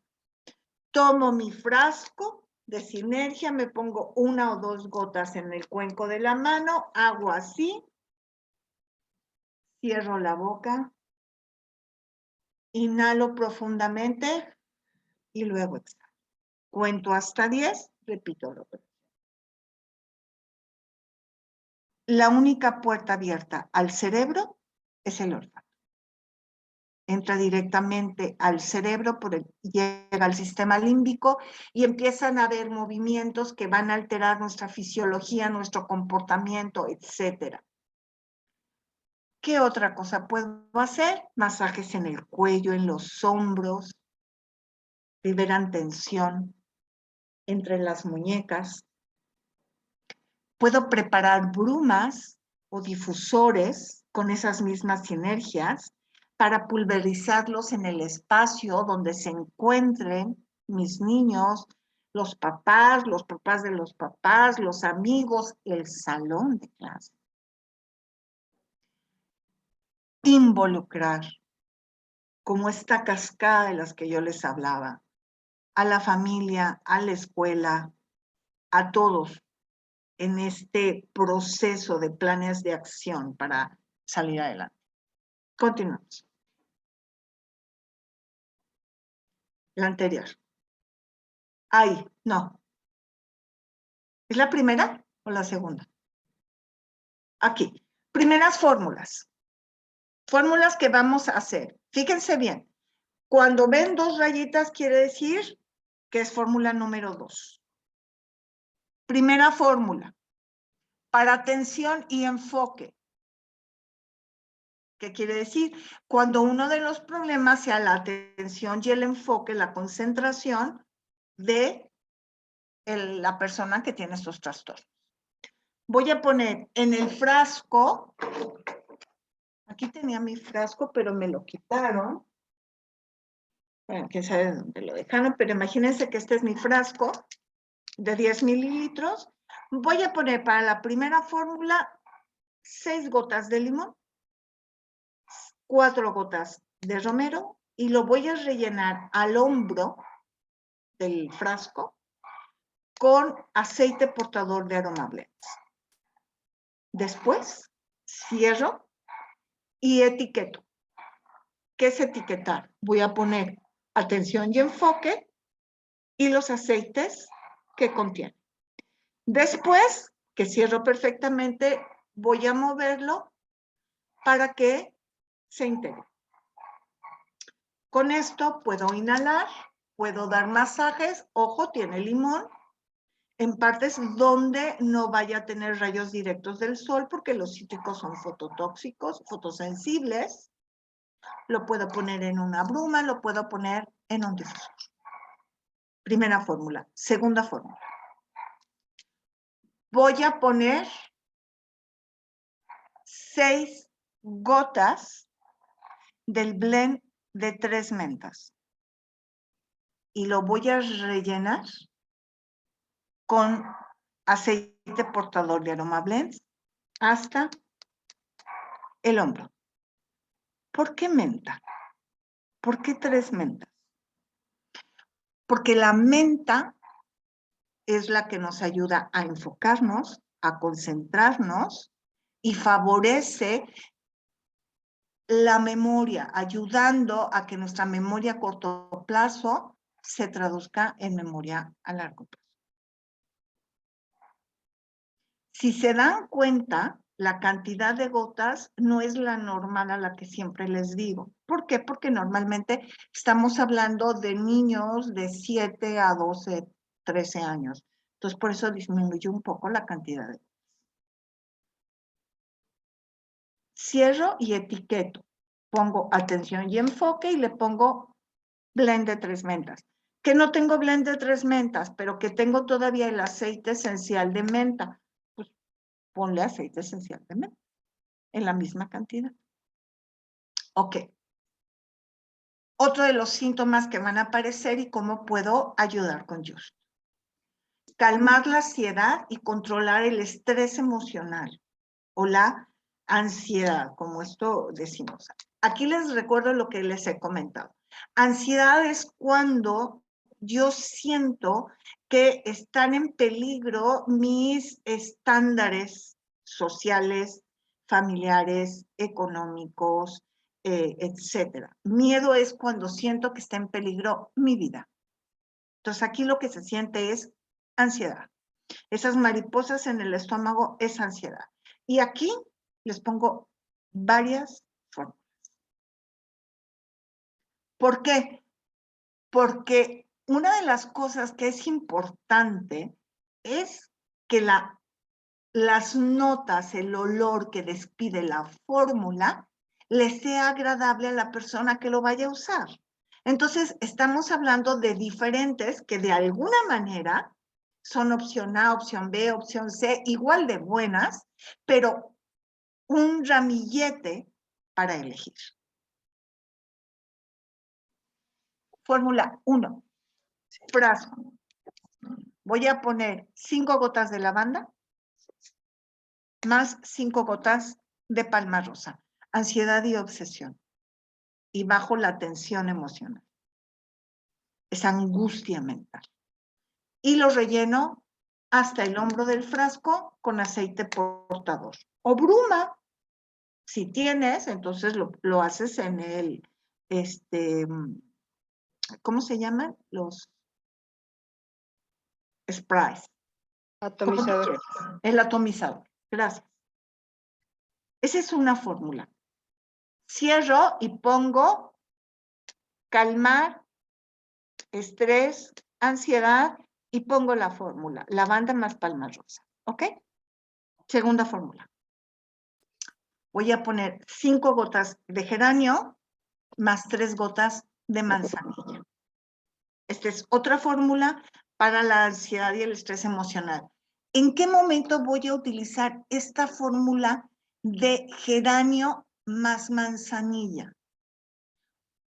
Tomo mi frasco de sinergia, me pongo 1 o 2 gotas en el cuenco de la mano, hago así, cierro la boca, inhalo profundamente y luego exhalo. Cuento hasta 10, repito lo que. La única puerta abierta al cerebro es el olfato. Entra directamente al cerebro, llega al sistema límbico y empiezan a haber movimientos que van a alterar nuestra fisiología, nuestro comportamiento, etc. ¿Qué otra cosa puedo hacer? Masajes en el cuello, en los hombros, liberan tensión entre las muñecas. Puedo preparar brumas o difusores con esas mismas sinergias para pulverizarlos en el espacio donde se encuentren mis niños, los papás de los papás, los amigos, el salón de clase. Involucrar, como esta cascada de las que yo les hablaba, a la familia, a la escuela, a todos en este proceso de planes de acción para salir adelante. Continuamos. La anterior. Ay, no. ¿Es la primera o la segunda? Aquí. Primeras fórmulas. Fórmulas que vamos a hacer. Fíjense bien. Cuando ven 2 rayitas, quiere decir que es fórmula número 2. Primera fórmula. Para atención y enfoque. ¿Qué quiere decir? Cuando uno de los problemas sea la atención y el enfoque, la concentración de la persona que tiene estos trastornos. Voy a poner en el frasco, aquí tenía mi frasco, pero me lo quitaron. Bueno, quién sabe dónde lo dejaron, pero imagínense que este es mi frasco de 10 mililitros. Voy a poner para la primera fórmula 6 gotas de limón, 4 gotas de romero y lo voy a rellenar al hombro del frasco con aceite portador de aroma blends. Después cierro y etiqueto. ¿Qué es etiquetar? Voy a poner atención y enfoque y los aceites que contiene. Después que cierro perfectamente, voy a moverlo para que se integre. Con esto puedo inhalar, puedo dar masajes, ojo, tiene limón, en partes donde no vaya a tener rayos directos del sol porque los cítricos son fototóxicos, fotosensibles. Lo puedo poner en una bruma, lo puedo poner en un difusor. Primera fórmula. Segunda fórmula. Voy a poner 6 gotas del blend de 3 mentas. Y lo voy a rellenar con aceite portador de aroma blends hasta el hombro. ¿Por qué menta? ¿Por qué 3 mentas? Porque la menta es la que nos ayuda a enfocarnos, a concentrarnos y favorece la memoria, ayudando a que nuestra memoria a corto plazo se traduzca en memoria a largo plazo. Si se dan cuenta, la cantidad de gotas no es la normal a la que siempre les digo. ¿Por qué? Porque normalmente estamos hablando de niños de 7 a 12, 13 años. Entonces, por eso disminuye un poco la cantidad de gotas. Cierro y etiqueto. Pongo atención y enfoque y le pongo blend de 3 mentas. Que no tengo blend de 3 mentas, pero que tengo todavía el aceite esencial de menta. Pues ponle aceite esencial de menta en la misma cantidad. Ok. Otro de los síntomas que van a aparecer y cómo puedo ayudar con Just. Calmar la ansiedad y controlar el estrés emocional o la ansiedad, como esto decimos. Aquí les recuerdo lo que les he comentado. Ansiedad es cuando yo siento que están en peligro mis estándares sociales, familiares, económicos, etcétera. Miedo es cuando siento que está en peligro mi vida. Entonces aquí lo que se siente es ansiedad. Esas mariposas en el estómago es ansiedad. Y aquí les pongo varias fórmulas. ¿Por qué? Porque una de las cosas que es importante es que las notas, el olor que despide la fórmula, le sea agradable a la persona que lo vaya a usar. Entonces, estamos hablando de diferentes que de alguna manera son opción A, opción B, opción C, igual de buenas, pero un ramillete para elegir. Fórmula 1. Frasco. Voy a poner 5 gotas de lavanda más 5 gotas de palma rosa. Ansiedad y obsesión. Y bajo la tensión emocional. Esa angustia mental. Y lo relleno hasta el hombro del frasco con aceite portador. O bruma. Si tienes, entonces lo haces en el, ¿cómo se llaman? Los sprays. Atomizador. El atomizador. Gracias. Esa es una fórmula. Cierro y pongo calmar, estrés, ansiedad y pongo la fórmula. Lavanda más palma rosa. ¿Ok? Segunda fórmula. Voy a poner 5 gotas de geranio más 3 gotas de manzanilla. Esta es otra fórmula para la ansiedad y el estrés emocional. ¿En qué momento voy a utilizar esta fórmula de geranio más manzanilla?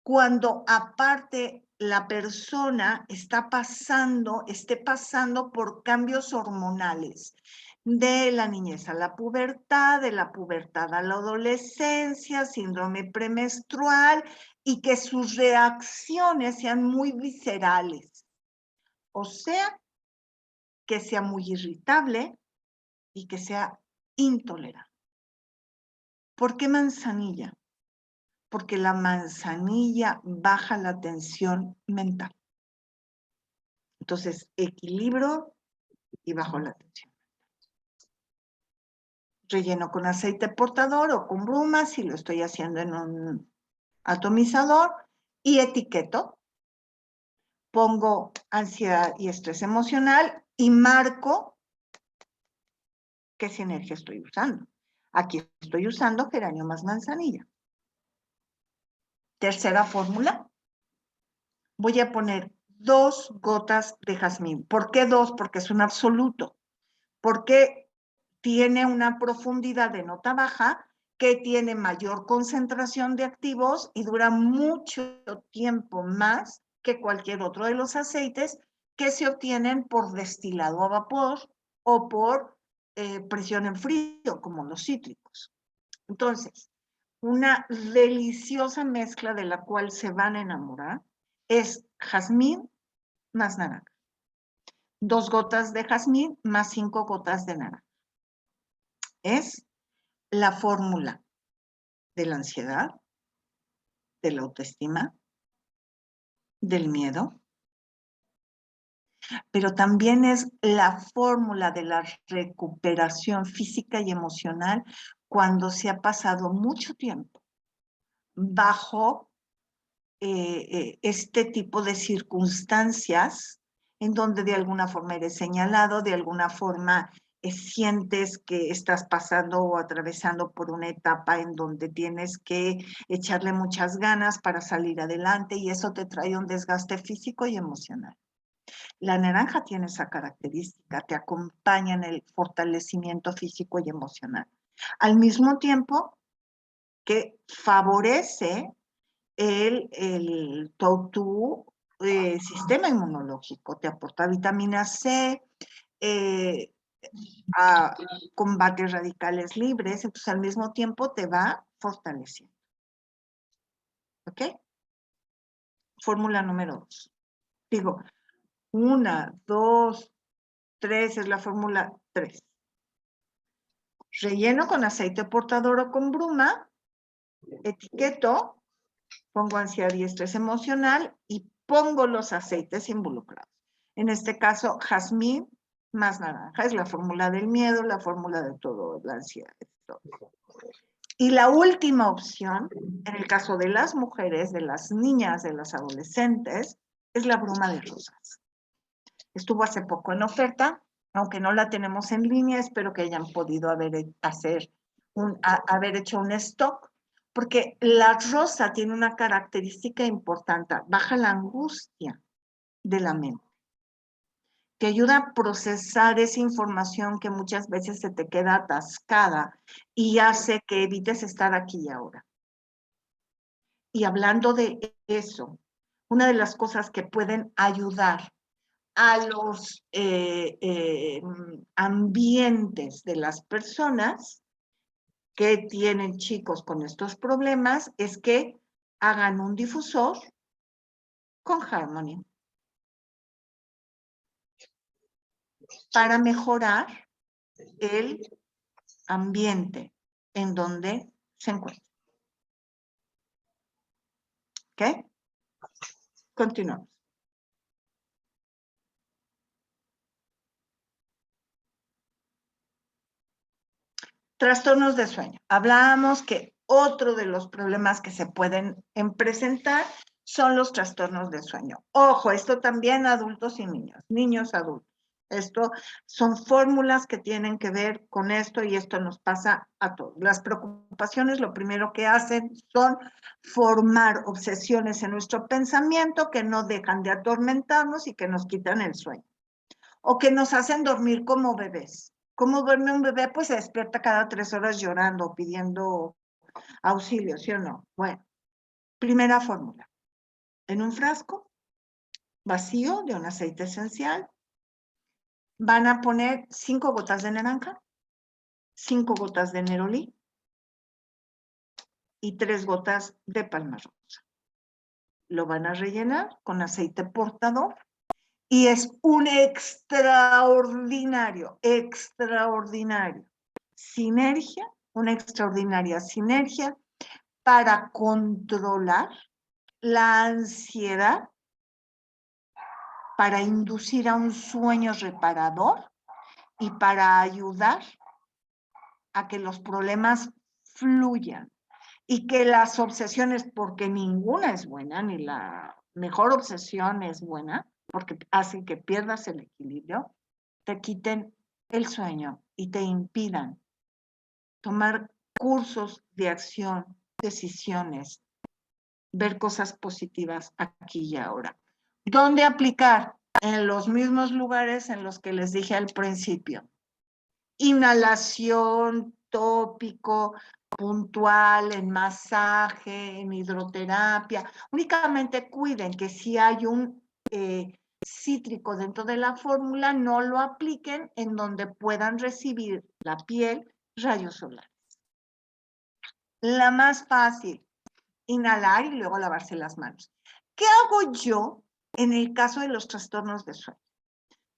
Cuando aparte la persona esté pasando por cambios hormonales, de la niñez a la pubertad, de la pubertad a la adolescencia, síndrome premenstrual, y que sus reacciones sean muy viscerales. O sea, que sea muy irritable y que sea intolerante. ¿Por qué manzanilla? Porque la manzanilla baja la tensión mental. Entonces, equilibro y bajo la tensión. Relleno con aceite portador o con bruma, si lo estoy haciendo en un atomizador, y etiqueto. Pongo ansiedad y estrés emocional y marco qué sinergia estoy usando. Aquí estoy usando geranio más manzanilla. Tercera fórmula. Voy a poner 2 gotas de jazmín. ¿Por qué 2? Porque es un absoluto. Porque tiene una profundidad de nota baja que tiene mayor concentración de activos y dura mucho tiempo más que cualquier otro de los aceites que se obtienen por destilado a vapor o por presión en frío, como los cítricos. Entonces, una deliciosa mezcla de la cual se van a enamorar es jazmín más naranja. 2 gotas de jazmín más 5 gotas de naranja. Es la fórmula de la ansiedad, de la autoestima, del miedo, pero también es la fórmula de la recuperación física y emocional cuando se ha pasado mucho tiempo bajo este tipo de circunstancias en donde de alguna forma eres señalado, de alguna forma sientes que estás pasando o atravesando por una etapa en donde tienes que echarle muchas ganas para salir adelante y eso te trae un desgaste físico y emocional. La naranja tiene esa característica, te acompaña en el fortalecimiento físico y emocional. Al mismo tiempo que favorece tu sistema inmunológico, te aporta vitamina C, combate radicales libres, entonces al mismo tiempo te va fortaleciendo. ¿Ok? Fórmula número 2. Digo, 1, 2, 3 es la fórmula 3. Relleno con aceite portador o con bruma, etiqueto, pongo ansiedad y estrés emocional y pongo los aceites involucrados. En este caso, jazmín más naranja. Es la fórmula del miedo, la fórmula de todo, la ansiedad. Todo. Y la última opción, en el caso de las mujeres, de las niñas, de las adolescentes, es la bruma de rosas. Estuvo hace poco en oferta, aunque no la tenemos en línea, espero que hayan podido haber hecho un stock, porque la rosa tiene una característica importante, baja la angustia de la mente, que ayuda a procesar esa información que muchas veces se te queda atascada y hace que evites estar aquí y ahora. Y hablando de eso, una de las cosas que pueden ayudar a los ambientes de las personas que tienen chicos con estos problemas es que hagan un difusor con Harmony para mejorar el ambiente en donde se encuentra. ¿Ok? Continuamos. Trastornos de sueño. Hablábamos que otro de los problemas que se pueden presentar son los trastornos de sueño. Ojo, esto también adultos y niños adultos. Esto son fórmulas que tienen que ver con esto y esto nos pasa a todos. Las preocupaciones lo primero que hacen son formar obsesiones en nuestro pensamiento que no dejan de atormentarnos y que nos quitan el sueño. O que nos hacen dormir como bebés. ¿Cómo duerme un bebé? Pues se despierta cada 3 horas llorando, pidiendo auxilio, ¿sí o no? Bueno, primera fórmula. En un frasco vacío de un aceite esencial, van a poner 5 gotas de naranja, 5 gotas de nerolí y 3 gotas de palma rosa. Lo van a rellenar con aceite portador y es un extraordinaria sinergia, una extraordinaria sinergia para controlar la ansiedad, para inducir a un sueño reparador y para ayudar a que los problemas fluyan y que las obsesiones, porque ninguna es buena, ni la mejor obsesión es buena, porque hace que pierdas el equilibrio, te quiten el sueño y te impidan tomar cursos de acción, decisiones, ver cosas positivas aquí y ahora. ¿Dónde aplicar? En los mismos lugares en los que les dije al principio. Inhalación, tópico, puntual, en masaje, en hidroterapia. Únicamente cuiden que si hay un cítrico dentro de la fórmula, no lo apliquen en donde puedan recibir la piel rayos solares. La más fácil, inhalar y luego lavarse las manos. ¿Qué hago yo en el caso de los trastornos de sueño?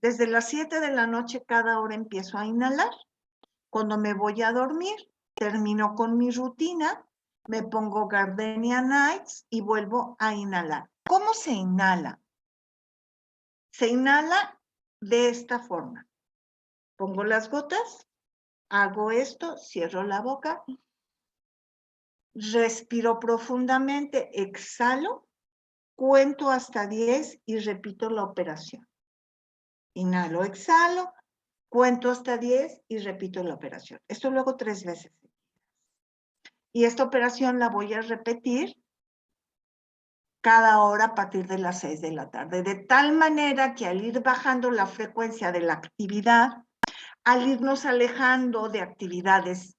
Desde las 7 de la noche cada hora empiezo a inhalar. Cuando me voy a dormir, termino con mi rutina, me pongo Gardenia Nights y vuelvo a inhalar. ¿Cómo se inhala? Se inhala de esta forma. Pongo las gotas, hago esto, cierro la boca, respiro profundamente, exhalo, cuento hasta 10 y repito la operación. Inhalo, exhalo, cuento hasta 10 y repito la operación. Esto lo hago 3 veces. Y esta operación la voy a repetir cada hora a partir de las 6 de la tarde, de tal manera que al ir bajando la frecuencia de la actividad, al irnos alejando de actividades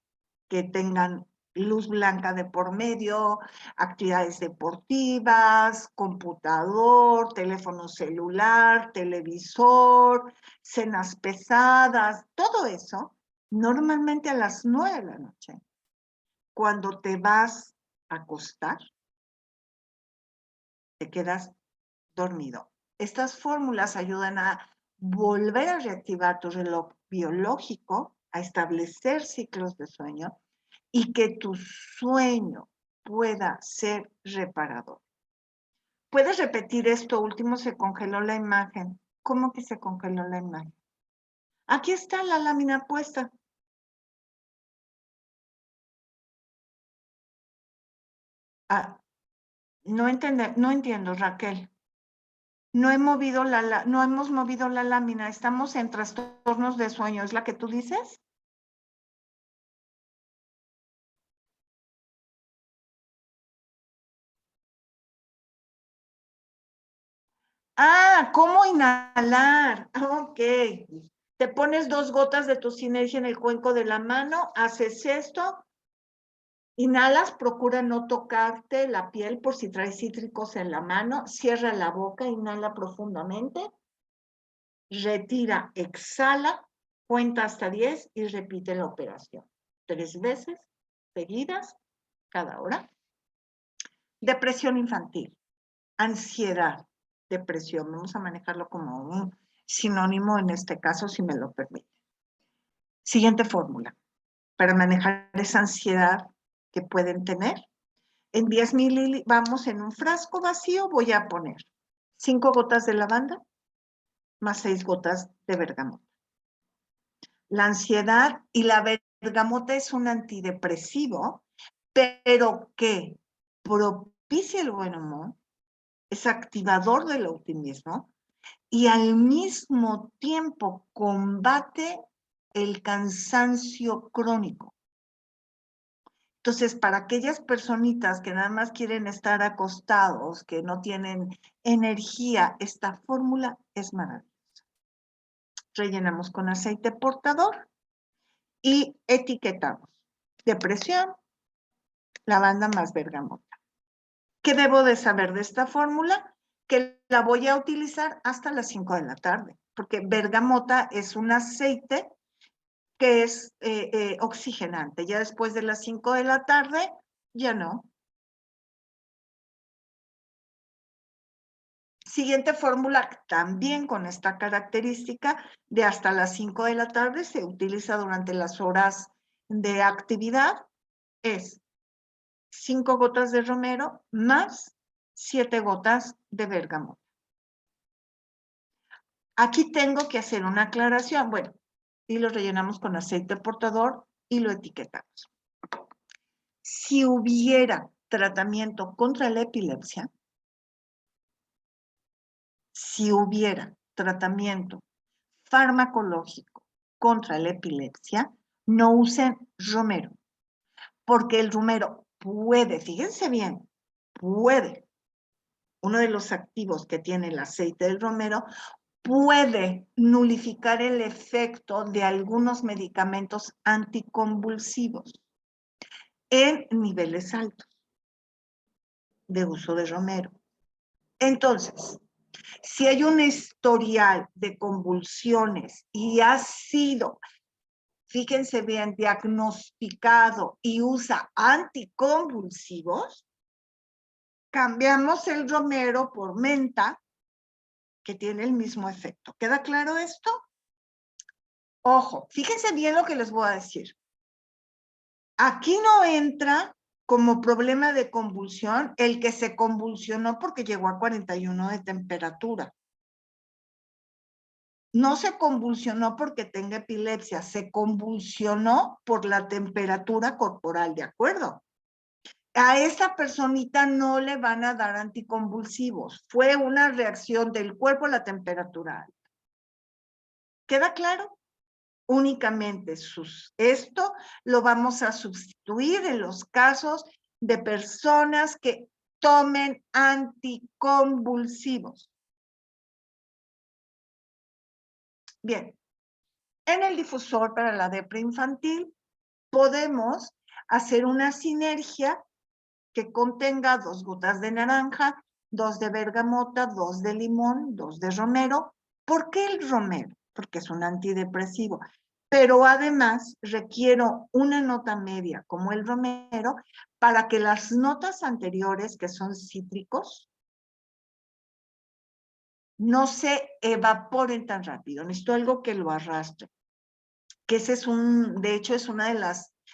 que tengan luz blanca de por medio, actividades deportivas, computador, teléfono celular, televisor, cenas pesadas, todo eso, normalmente a las 9 de la noche, cuando te vas a acostar, te quedas dormido. Estas fórmulas ayudan a volver a reactivar tu reloj biológico, a establecer ciclos de sueño y que tu sueño pueda ser reparador. ¿Puedes repetir esto último? Se congeló la imagen. ¿Cómo que se congeló la imagen? Aquí está la lámina puesta. Ah, no entiendo, Raquel. No hemos movido la lámina. Estamos en trastornos de sueño. ¿Es la que tú dices? Ah, ¿cómo inhalar? Ok. Te pones 2 gotas de tu sinergia en el cuenco de la mano, haces esto, inhalas, procura no tocarte la piel por si traes cítricos en la mano, cierra la boca, inhala profundamente, retira, exhala, cuenta hasta 10 y repite la operación. 3 veces seguidas, cada hora. Depresión infantil, ansiedad, depresión. Vamos a manejarlo como un sinónimo en este caso, si me lo permite. Siguiente fórmula. Para manejar esa ansiedad que pueden tener, en 10 mililitros, vamos en un frasco vacío, voy a poner 5 gotas de lavanda más 6 gotas de bergamota. La ansiedad y la bergamota es un antidepresivo, pero que propicia el buen humor, es activador del optimismo y al mismo tiempo combate el cansancio crónico. Entonces, para aquellas personitas que nada más quieren estar acostados, que no tienen energía, esta fórmula es maravillosa. Rellenamos con aceite portador y etiquetamos. Depresión, lavanda más bergamota. ¿Qué debo de saber de esta fórmula? Que la voy a utilizar hasta las 5 de la tarde, porque bergamota es un aceite que es oxigenante. Ya después de las 5 de la tarde, ya no. Siguiente fórmula, también con esta característica de hasta las 5 de la tarde, se utiliza durante las horas de actividad, es 5 gotas de romero más 7 gotas de bergamota. Aquí tengo que hacer una aclaración. Bueno, y lo rellenamos con aceite portador y lo etiquetamos. Si hubiera tratamiento contra la epilepsia, si hubiera tratamiento farmacológico contra la epilepsia, no usen romero, porque el romero puede, fíjense bien, puede, uno de los activos que tiene el aceite del romero, puede nulificar el efecto de algunos medicamentos anticonvulsivos en niveles altos de uso de romero. Entonces, si hay un historial de convulsiones y ha sido, fíjense bien, diagnosticado y usa anticonvulsivos, cambiamos el romero por menta, que tiene el mismo efecto. ¿Queda claro esto? Ojo, fíjense bien lo que les voy a decir. Aquí no entra como problema de convulsión el que se convulsionó porque llegó a 41 de temperatura. No se convulsionó porque tenga epilepsia, se convulsionó por la temperatura corporal, ¿de acuerdo? A esa personita no le van a dar anticonvulsivos. Fue una reacción del cuerpo a la temperatura alta. ¿Queda claro? Únicamente esto lo vamos a sustituir en los casos de personas que tomen anticonvulsivos. Bien, en el difusor para la depre infantil podemos hacer una sinergia que contenga 2 gotas de naranja, 2 de bergamota, 2 de limón, 2 de romero. ¿Por qué el romero? Porque es un antidepresivo. Pero además requiero una nota media como el romero para que las notas anteriores, que son cítricos, no se evaporen tan rápido. Necesito algo que lo arrastre. Que ese es de hecho es una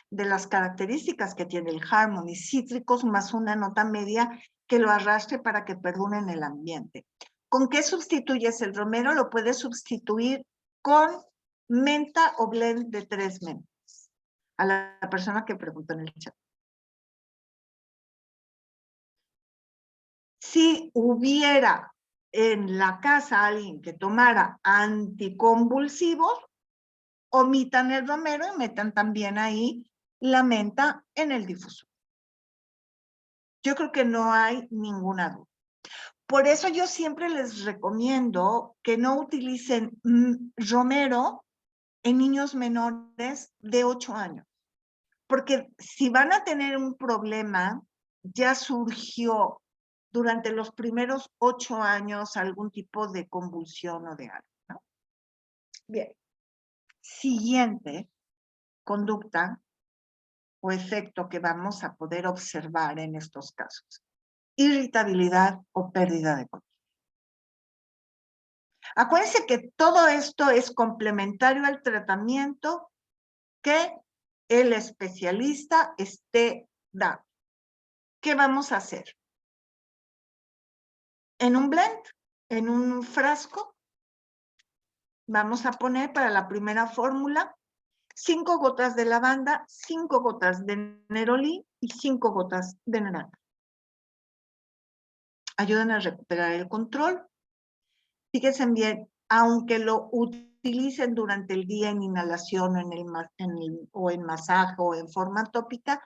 de las características que tiene el Harmony, cítricos más una nota media que lo arrastre para que perdure en el ambiente. ¿Con qué sustituyes el romero? Lo puedes sustituir con menta o blend de 3 mentas. A la persona que preguntó en el chat. Si hubiera en la casa alguien que tomara anticonvulsivos, omitan el romero y metan también ahí la menta en el difusor. Yo creo que no hay ninguna duda. Por eso yo siempre les recomiendo que no utilicen romero en niños menores de 8 años. Porque si van a tener un problema, ya surgió durante los primeros 8 años algún tipo de convulsión o de algo, ¿no? Bien. Siguiente conducta o efecto que vamos a poder observar en estos casos. Irritabilidad o pérdida de control. Acuérdense que todo esto es complementario al tratamiento que el especialista esté dando. ¿Qué vamos a hacer? En un blend, en un frasco, vamos a poner para la primera fórmula 5 gotas de lavanda, 5 gotas de nerolí y 5 gotas de naranja. Ayudan a recuperar el control. Fíjense bien, aunque lo utilicen durante el día en inhalación o en masaje o en forma tópica,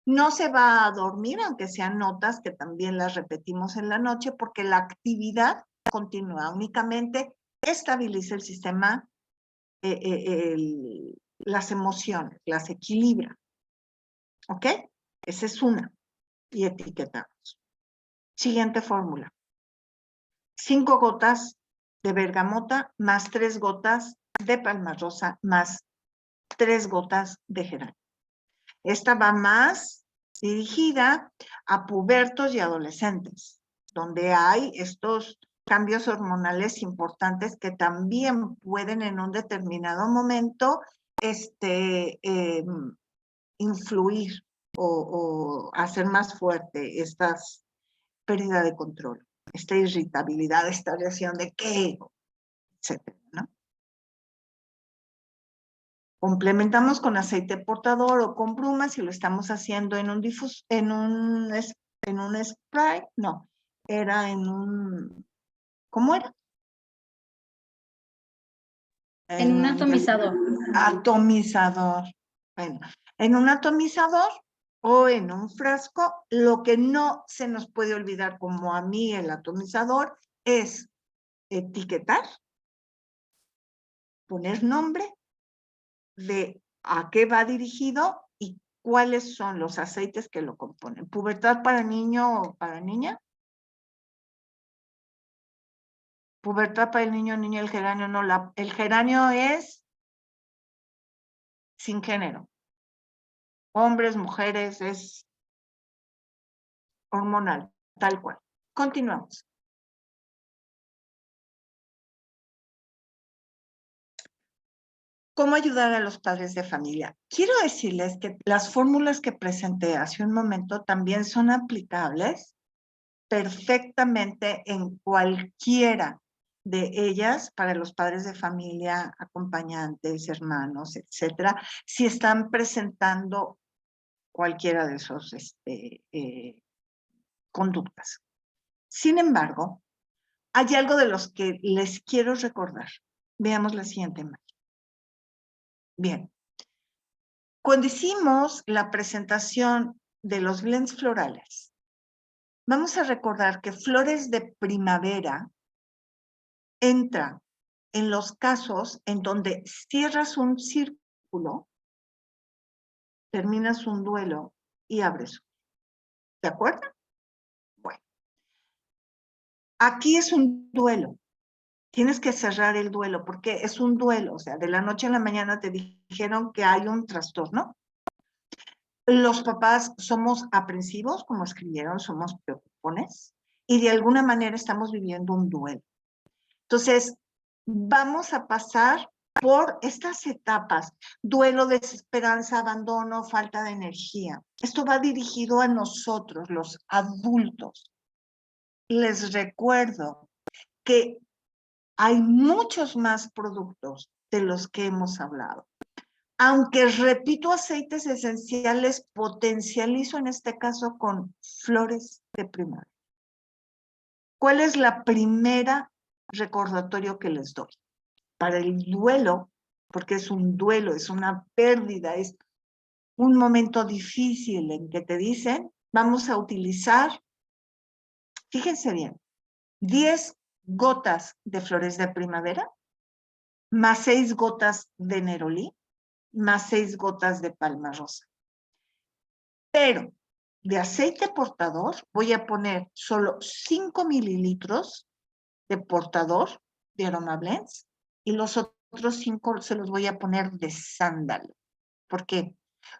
no se va a dormir, aunque sean notas que también las repetimos en la noche, porque la actividad continúa. Únicamente estabiliza el sistema, las emociones, las equilibra. ¿Ok? Esa es una. Y etiquetamos. Siguiente fórmula. 5 gotas de bergamota más 3 gotas de palmarosa más 3 gotas de geranio. Esta va más dirigida a pubertos y adolescentes, donde hay estos cambios hormonales importantes que también pueden en un determinado momento influir o hacer más fuerte esta pérdida de control, esta irritabilidad, esta reacción de qué, etcétera, ¿no? Complementamos con aceite portador o con brumas si lo estamos haciendo en un spray, no, era en un, ¿cómo era? En un atomizador. Atomizador. Bueno, en un atomizador o en un frasco, lo que no se nos puede olvidar, como a mí el atomizador, es etiquetar, poner nombre de a qué va dirigido y cuáles son los aceites que lo componen. ¿Pubertad para niño o para niña? Pubertad para el niño o niña, el geranio no. El geranio es sin género. Hombres, mujeres, es hormonal, tal cual. Continuamos. ¿Cómo ayudar a los padres de familia? Quiero decirles que las fórmulas que presenté hace un momento también son aplicables perfectamente en cualquiera de ellas para los padres de familia, acompañantes, hermanos, etcétera, si están presentando cualquiera de esos conductas. Sin embargo, hay algo de los que les quiero recordar. Veamos la siguiente imagen. Bien. Cuando hicimos la presentación de los blends florales, vamos a recordar que flores de primavera entra en los casos en donde cierras un círculo, terminas un duelo y abres otro. ¿De acuerdo? Bueno. Aquí es un duelo. Tienes que cerrar el duelo porque es un duelo. O sea, de la noche a la mañana te dijeron que hay un trastorno. Los papás somos aprensivos, como escribieron, somos preocupones y de alguna manera estamos viviendo un duelo. Entonces, vamos a pasar por estas etapas: duelo, desesperanza, abandono, falta de energía. Esto va dirigido a nosotros, los adultos. Les recuerdo que hay muchos más productos de los que hemos hablado. Aunque repito aceites esenciales, potencializo en este caso con flores de primavera. ¿Cuál es la primera recordatorio que les doy? Para el duelo, porque es un duelo, es una pérdida, es un momento difícil en que te dicen, vamos a utilizar, fíjense bien, 10 gotas de flores de primavera, más 6 gotas de nerolí, más 6 gotas de palma rosa. Pero de aceite portador voy a poner solo 5 mililitros de portador de Aroma Blends y los otros 5 se los voy a poner de sándalo. ¿Por qué?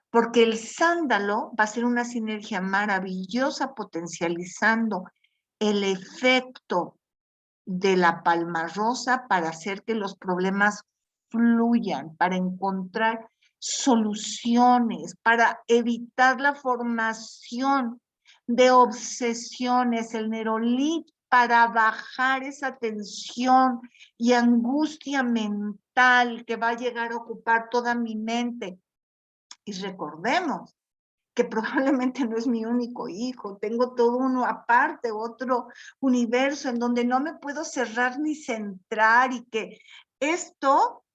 Porque el sándalo va a ser una sinergia maravillosa potencializando el efecto de la palma rosa para hacer que los problemas fluyan, para encontrar soluciones, para evitar la formación de obsesiones, el nerolí para bajar esa tensión y angustia mental tal que va a llegar a ocupar toda mi mente. Y recordemos que probablemente no es mi único hijo, tengo todo uno aparte, otro universo en donde no me puedo cerrar ni centrar, y que esto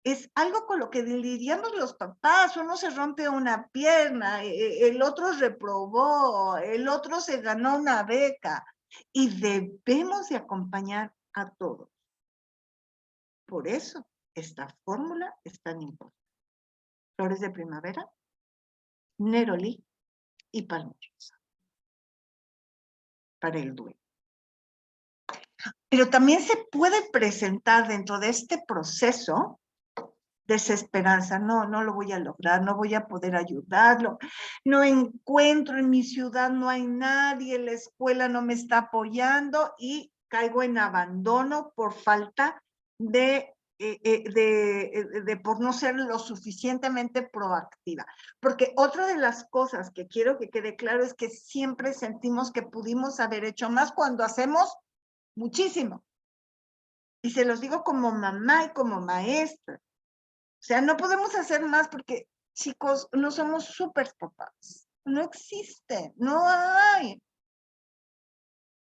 es algo con lo que lidiamos los papás. Uno se rompe una pierna, el otro reprobó, el otro se ganó una beca, y debemos de acompañar a todos. Por eso esta fórmula es tan importante. Flores de primavera, neroli y palma rosa para el duelo. Pero también se puede presentar dentro de este proceso desesperanza. No lo voy a lograr, no voy a poder ayudarlo, no encuentro en mi ciudad, no hay nadie, la escuela no me está apoyando, y caigo en abandono por falta por no ser lo suficientemente proactiva. Porque otra de las cosas que quiero que quede claro es que siempre sentimos que pudimos haber hecho más cuando hacemos muchísimo. Y se los digo como mamá y como maestra. O sea, no podemos hacer más porque, chicos, no somos super papás. No existe, no hay.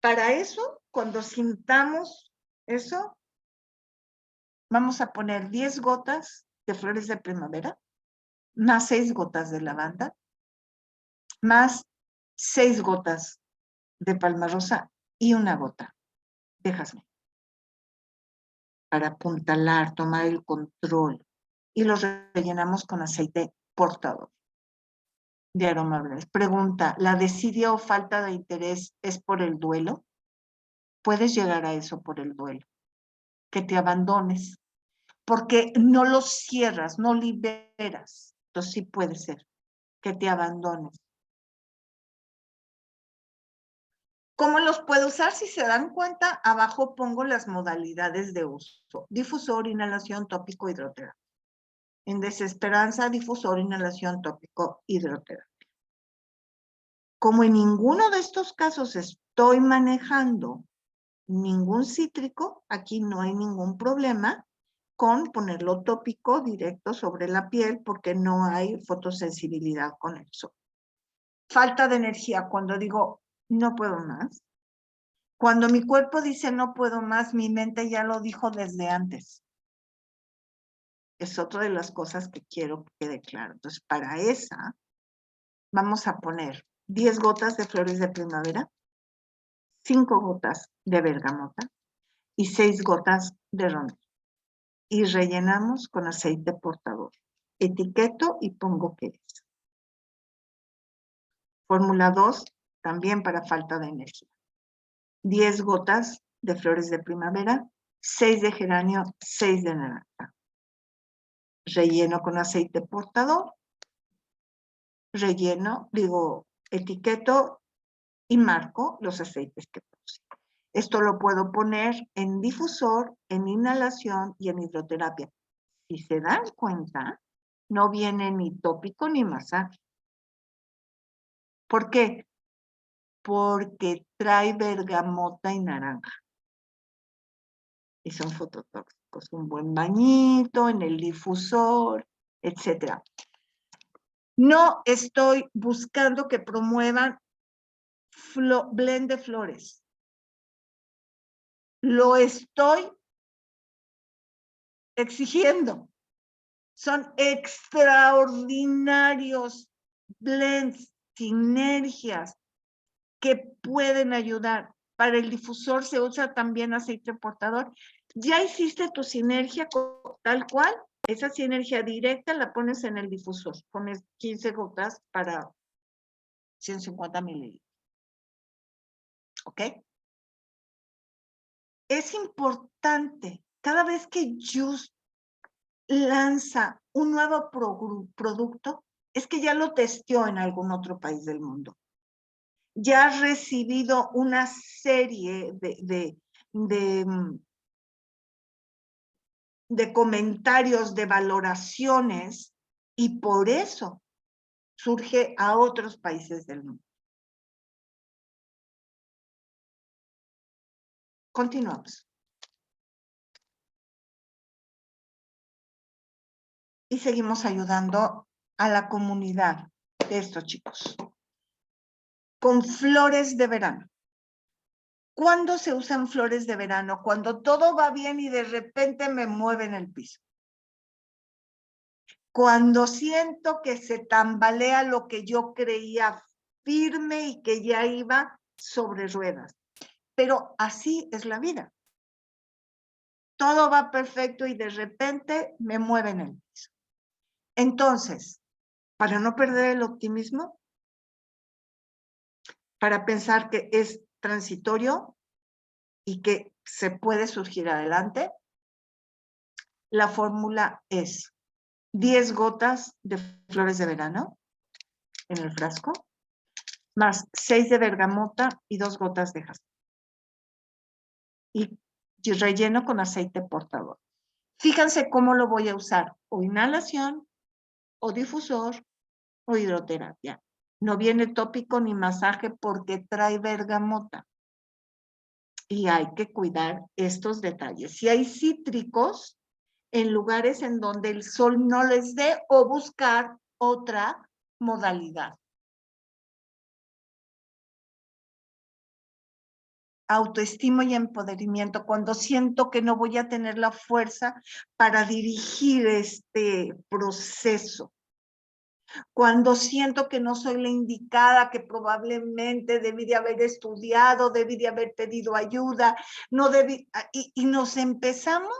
Para eso, cuando sintamos eso, vamos a poner 10 gotas de flores de primavera, más 6 gotas de lavanda, más 6 gotas de palma rosa y una gota de jazmín, para apuntalar, tomar el control, y los rellenamos con aceite portador de aromables. Pregunta, ¿la desidia o falta de interés es por el duelo? Puedes llegar a eso por el duelo, que te abandones, porque no lo cierras, no liberas. Entonces sí puede ser que te abandones. ¿Cómo los puedo usar? Si se dan cuenta, abajo pongo las modalidades de uso. Difusor, inhalación, tópico, hidroterapia. En desesperanza, difusor, inhalación, tópico, hidroterapia. Como en ninguno de estos casos estoy manejando ningún cítrico, aquí no hay ningún problema con ponerlo tópico directo sobre la piel, porque no hay fotosensibilidad con eso. Falta de energía, cuando digo no puedo más. Cuando mi cuerpo dice no puedo más, mi mente ya lo dijo desde antes. Es otra de las cosas que quiero que quede claro. Entonces, para esa, vamos a poner 10 gotas de flores de primavera, 5 gotas de bergamota y 6 gotas de ron. Y rellenamos con aceite portador. Etiqueto y pongo qué es. Fórmula 2, también para falta de energía. 10 gotas de flores de primavera, 6 de geranio, 6 de naranja. Relleno con aceite portador. Etiqueto y marco los aceites que puse. Esto lo puedo poner en difusor, en inhalación y en hidroterapia. Si se dan cuenta, no viene ni tópico ni masaje. ¿Por qué? Porque trae bergamota y naranja. Y son fototóxicos. Un buen bañito en el difusor, etc. No estoy buscando que promuevan blend de flores. Lo estoy exigiendo. Son extraordinarios blends, sinergias que pueden ayudar. Para el difusor se usa también aceite portador. Ya hiciste tu sinergia tal cual. Esa sinergia directa la pones en el difusor. Pones 15 gotas para 150 mililitros. ¿Ok? Es importante, cada vez que Just lanza un nuevo producto, es que ya lo testeó en algún otro país del mundo. Ya ha recibido una serie de comentarios, de valoraciones, y por eso surge a otros países del mundo. Continuamos. y seguimos ayudando a la comunidad de estos chicos. Con flores de verano. ¿Cuándo se usan flores de verano? Cuando todo va bien y de repente me mueven el piso. Cuando siento que se tambalea lo que yo creía firme y que ya iba sobre ruedas. Pero así es la vida. Todo va perfecto y de repente me mueven el piso. Entonces, para no perder el optimismo, para pensar que es transitorio y que se puede surgir adelante, la fórmula es 10 gotas de flores de verano en el frasco, más 6 de bergamota y 2 gotas de jaspe. Y relleno con aceite portador. Fíjense cómo lo voy a usar, o inhalación, o difusor, o hidroterapia. No viene tópico ni masaje porque trae bergamota. Y hay que cuidar estos detalles. Si hay cítricos, en lugares en donde el sol no les dé, o buscar otra modalidad. Autoestima y empoderamiento, cuando siento que no voy a tener la fuerza para dirigir este proceso. Cuando siento que no soy la indicada, que probablemente debí de haber estudiado, debí de haber pedido ayuda, no debí, y nos empezamos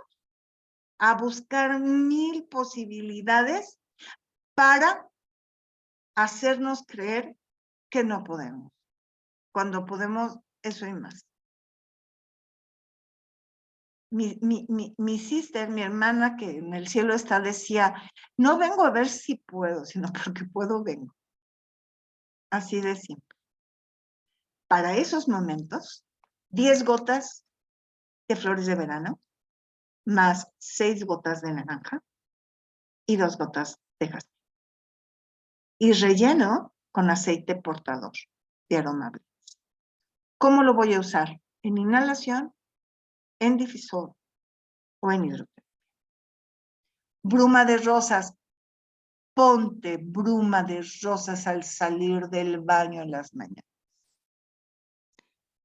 a buscar 1000 posibilidades para hacernos creer que no podemos. Cuando podemos, eso y más. Mi sister, mi hermana, que en el cielo está, decía, no vengo a ver si puedo, sino porque puedo, vengo. Así de simple. Para esos momentos, 10 gotas de flores de verano, más 6 gotas de naranja y 2 gotas de jaspe. Y relleno con aceite portador de aromables. ¿Cómo lo voy a usar? En inhalación, en difusor o en hidroterapia. Bruma de rosas. Ponte bruma de rosas al salir del baño en las mañanas.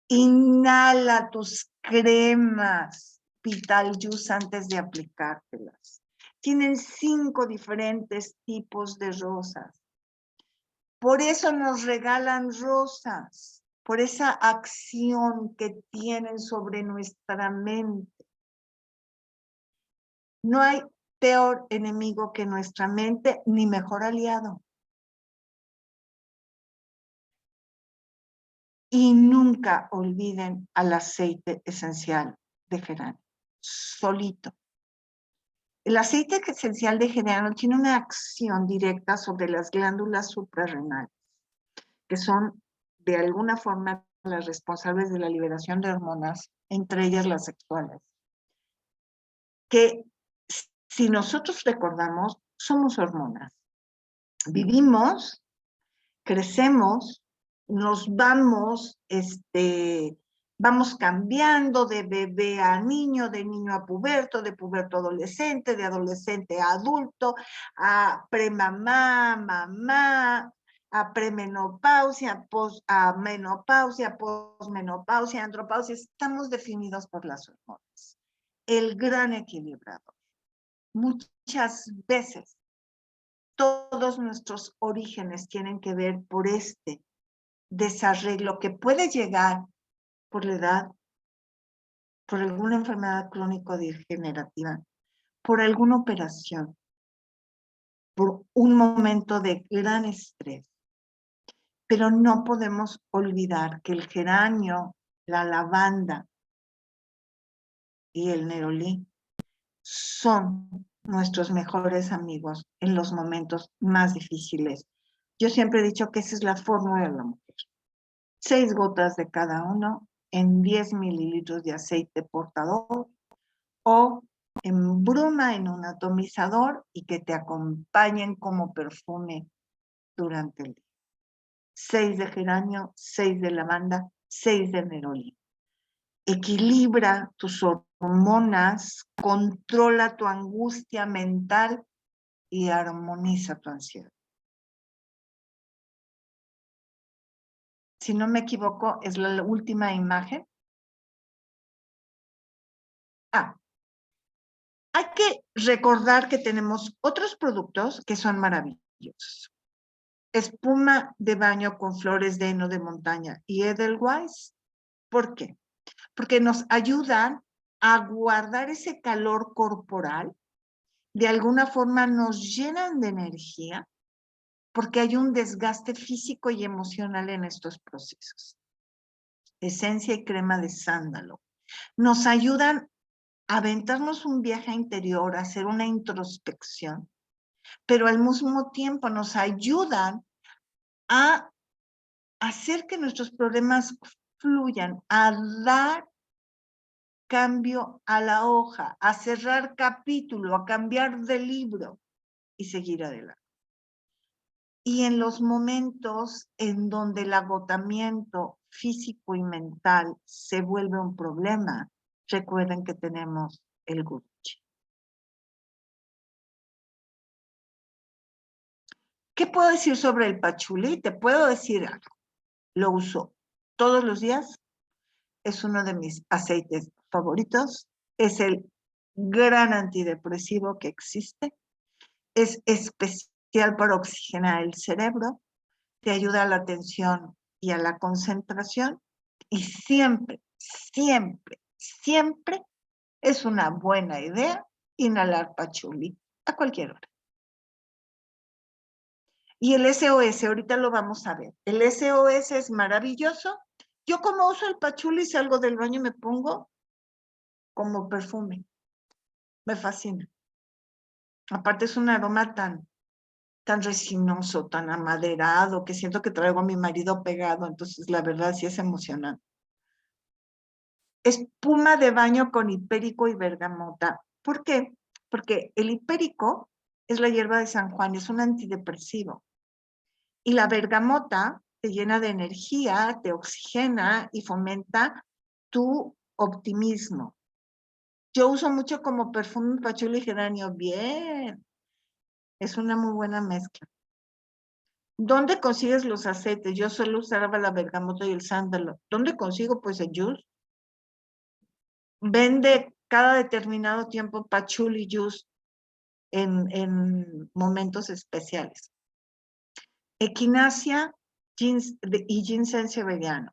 Inhala tus cremas Vital Juice antes de aplicártelas. Tienen 5 diferentes tipos de rosas. Por eso nos regalan rosas, por esa acción que tienen sobre nuestra mente. No hay peor enemigo que nuestra mente, ni mejor aliado. Y nunca olviden al aceite esencial de geranio, solito. El aceite esencial de geranio tiene una acción directa sobre las glándulas suprarrenales, que son de alguna forma las responsables de la liberación de hormonas, entre ellas las sexuales. Que si nosotros recordamos, somos hormonas. Vivimos, crecemos, nos vamos, vamos cambiando de bebé a niño, de niño a puberto, de puberto a adolescente, de adolescente a adulto, a premamá, mamá, a premenopausia, a menopausia, posmenopausia, andropausia. Estamos definidos por las hormonas. El gran equilibrador. Muchas veces todos nuestros orígenes tienen que ver por este desarreglo que puede llegar por la edad, por alguna enfermedad crónico-degenerativa, por alguna operación, por un momento de gran estrés. Pero no podemos olvidar que el geranio, la lavanda y el nerolí son nuestros mejores amigos en los momentos más difíciles. Yo siempre he dicho que esa es la fórmula de la mujer. 6 gotas de cada uno en 10 mililitros de aceite portador o en bruma en un atomizador y que te acompañen como perfume durante el día. 6 de geranio, 6 de lavanda, 6 de nerolí. Equilibra tus hormonas, controla tu angustia mental y armoniza tu ansiedad. Si no me equivoco, es la última imagen. Hay que recordar que tenemos otros productos que son maravillosos. Espuma de baño con flores de heno de montaña y Edelweiss. ¿Por qué? Porque nos ayudan a guardar ese calor corporal. De alguna forma nos llenan de energía porque hay un desgaste físico y emocional en estos procesos. Esencia y crema de sándalo. Nos ayudan a aventarnos un viaje interior, a hacer una introspección, pero al mismo tiempo nos ayudan a hacer que nuestros problemas fluyan, a dar cambio a la hoja, a cerrar capítulo, a cambiar de libro y seguir adelante. Y en los momentos en donde el agotamiento físico y mental se vuelve un problema, recuerden que tenemos el Gucci. ¿Qué puedo decir sobre el pachuli? Te puedo decir algo. Lo uso todos los días. Es uno de mis aceites favoritos. Es el gran antidepresivo que existe. Es especial para oxigenar el cerebro. Te ayuda a la atención y a la concentración. Y siempre, siempre, siempre es una buena idea inhalar pachuli a cualquier hora. Y el SOS, ahorita lo vamos a ver. El SOS es maravilloso. Yo como uso el pachuli, salgo del baño y me pongo como perfume. Me fascina. Aparte es un aroma tan resinoso, tan amaderado, que siento que traigo a mi marido pegado. Entonces, la verdad, sí es emocionante. Espuma de baño con hipérico y bergamota. ¿Por qué? Porque el hipérico es la hierba de San Juan, es un antidepresivo. Y la bergamota te llena de energía, te oxigena y fomenta tu optimismo. Yo uso mucho como perfume pachuli y geranio. Bien. Es una muy buena mezcla. ¿Dónde consigues los aceites? Yo suelo usar la bergamota y el sándalo. ¿Dónde consigo? Pues el juice. Vende cada determinado tiempo patchouli juice en momentos especiales. Equinacia y ginseng siberiano.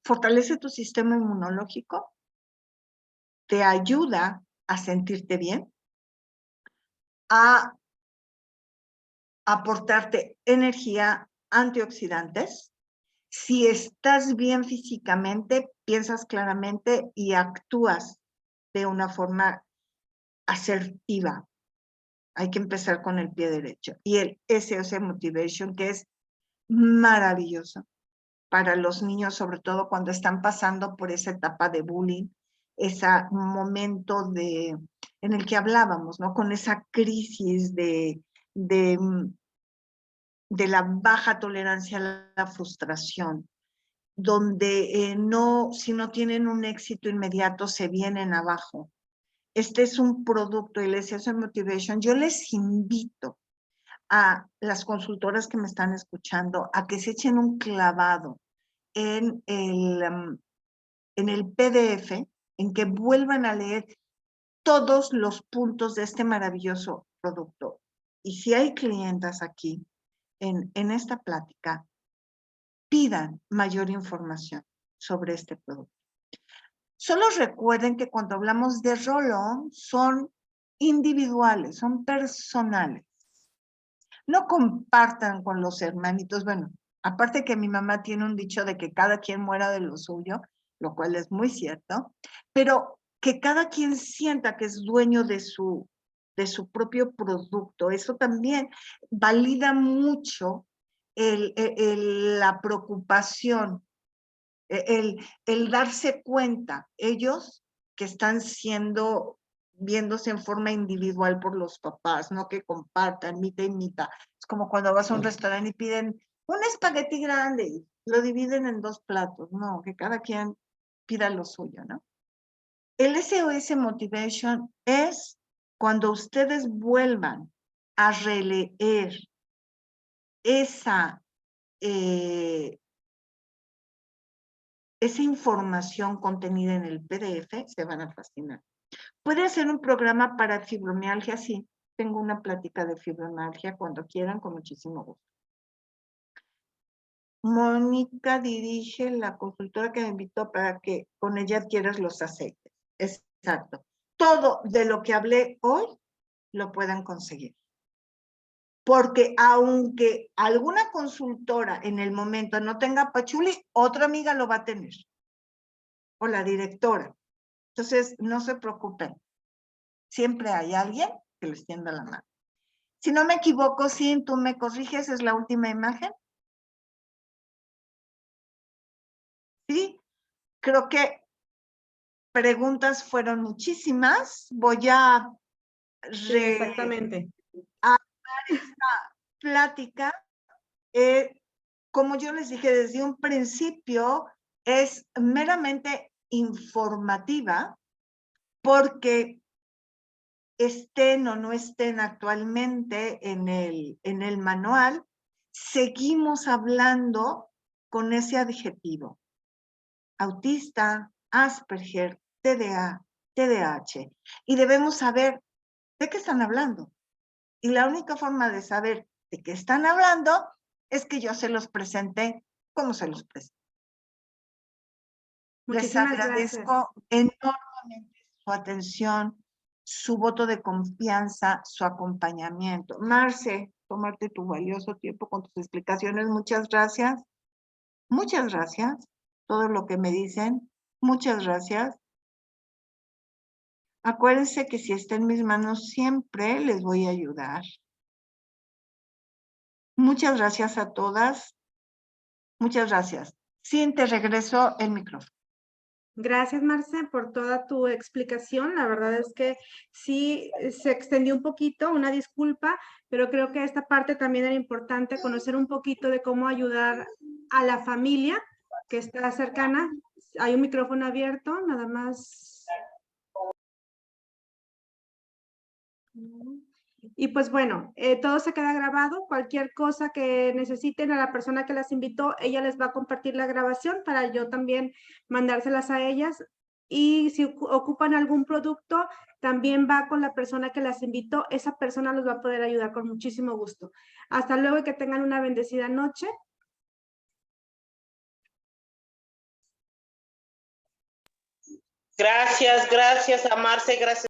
Fortalece tu sistema inmunológico, te ayuda a sentirte bien, a aportarte energía, antioxidantes. Si estás bien físicamente, piensas claramente y actúas de una forma asertiva. Hay que empezar con el pie derecho. Y el SOS Motivation, que es maravilloso para los niños, sobre todo cuando están pasando por esa etapa de bullying, ese momento en el que hablábamos, ¿no? Con esa crisis de la baja tolerancia a la frustración, donde si no tienen un éxito inmediato se vienen abajo. Este es un producto, el SOS Motivation. Yo les invito a las consultoras que me están escuchando a que se echen un clavado en el PDF, en que vuelvan a leer todos los puntos de este maravilloso producto. Y si hay clientas aquí en esta plática, pidan mayor información sobre este producto. Solo recuerden que cuando hablamos de roll-on son individuales, son personales. No compartan con los hermanitos. Bueno, aparte que mi mamá tiene un dicho de que cada quien muera de lo suyo, lo cual es muy cierto, pero que cada quien sienta que es dueño de su propio producto. Eso también valida mucho la preocupación, el darse cuenta, ellos que están viéndose en forma individual por los papás, no que compartan, mitad y mitad. Es como cuando vas a un restaurante y piden un espagueti grande y lo dividen en 2 platos. No, que cada quien pida lo suyo, ¿no? El SOS Motivation es cuando ustedes vuelvan a releer esa información contenida en el PDF, se van a fascinar. Puede ser un programa para fibromialgia, sí. Tengo una plática de fibromialgia cuando quieran, con muchísimo gusto. Mónica dirige la consultora que me invitó para que con ella adquieras los aceites. Exacto. Todo de lo que hablé hoy lo puedan conseguir. Porque aunque alguna consultora en el momento no tenga pachuli, otra amiga lo va a tener. O la directora. Entonces, no se preocupen. Siempre hay alguien que les tienda la mano. Si no me equivoco, sí, tú me corriges, es la última imagen. Sí, creo que preguntas fueron muchísimas. Voy a Sí, exactamente. esta plática. Como yo les dije desde un principio, es meramente informativa porque estén o no estén actualmente en el manual, seguimos hablando con ese adjetivo. Autista, Asperger, TDA, TDAH. Y debemos saber de qué están hablando. Y la única forma de saber de qué están hablando es que yo se los presente como se los presento. Les agradezco enormemente su atención, su voto de confianza, su acompañamiento. Marce, tomarte tu valioso tiempo con tus explicaciones. Muchas gracias. Muchas gracias. Todo lo que me dicen. Muchas gracias. Acuérdense que si está en mis manos, siempre les voy a ayudar. Muchas gracias a todas. Muchas gracias. Sí, te regreso el micrófono. Gracias, Marce, por toda tu explicación. La verdad es que sí se extendió un poquito, una disculpa, pero creo que esta parte también era importante, conocer un poquito de cómo ayudar a la familia que está cercana. Hay un micrófono abierto, nada más. Y pues bueno, todo se queda grabado. Cualquier cosa que necesiten a la persona que las invitó, ella les va a compartir la grabación para yo también mandárselas a ellas. Y si ocupan algún producto, también va con la persona que las invitó. Esa persona los va a poder ayudar con muchísimo gusto. Hasta luego y que tengan una bendecida noche. Gracias a Marce, gracias.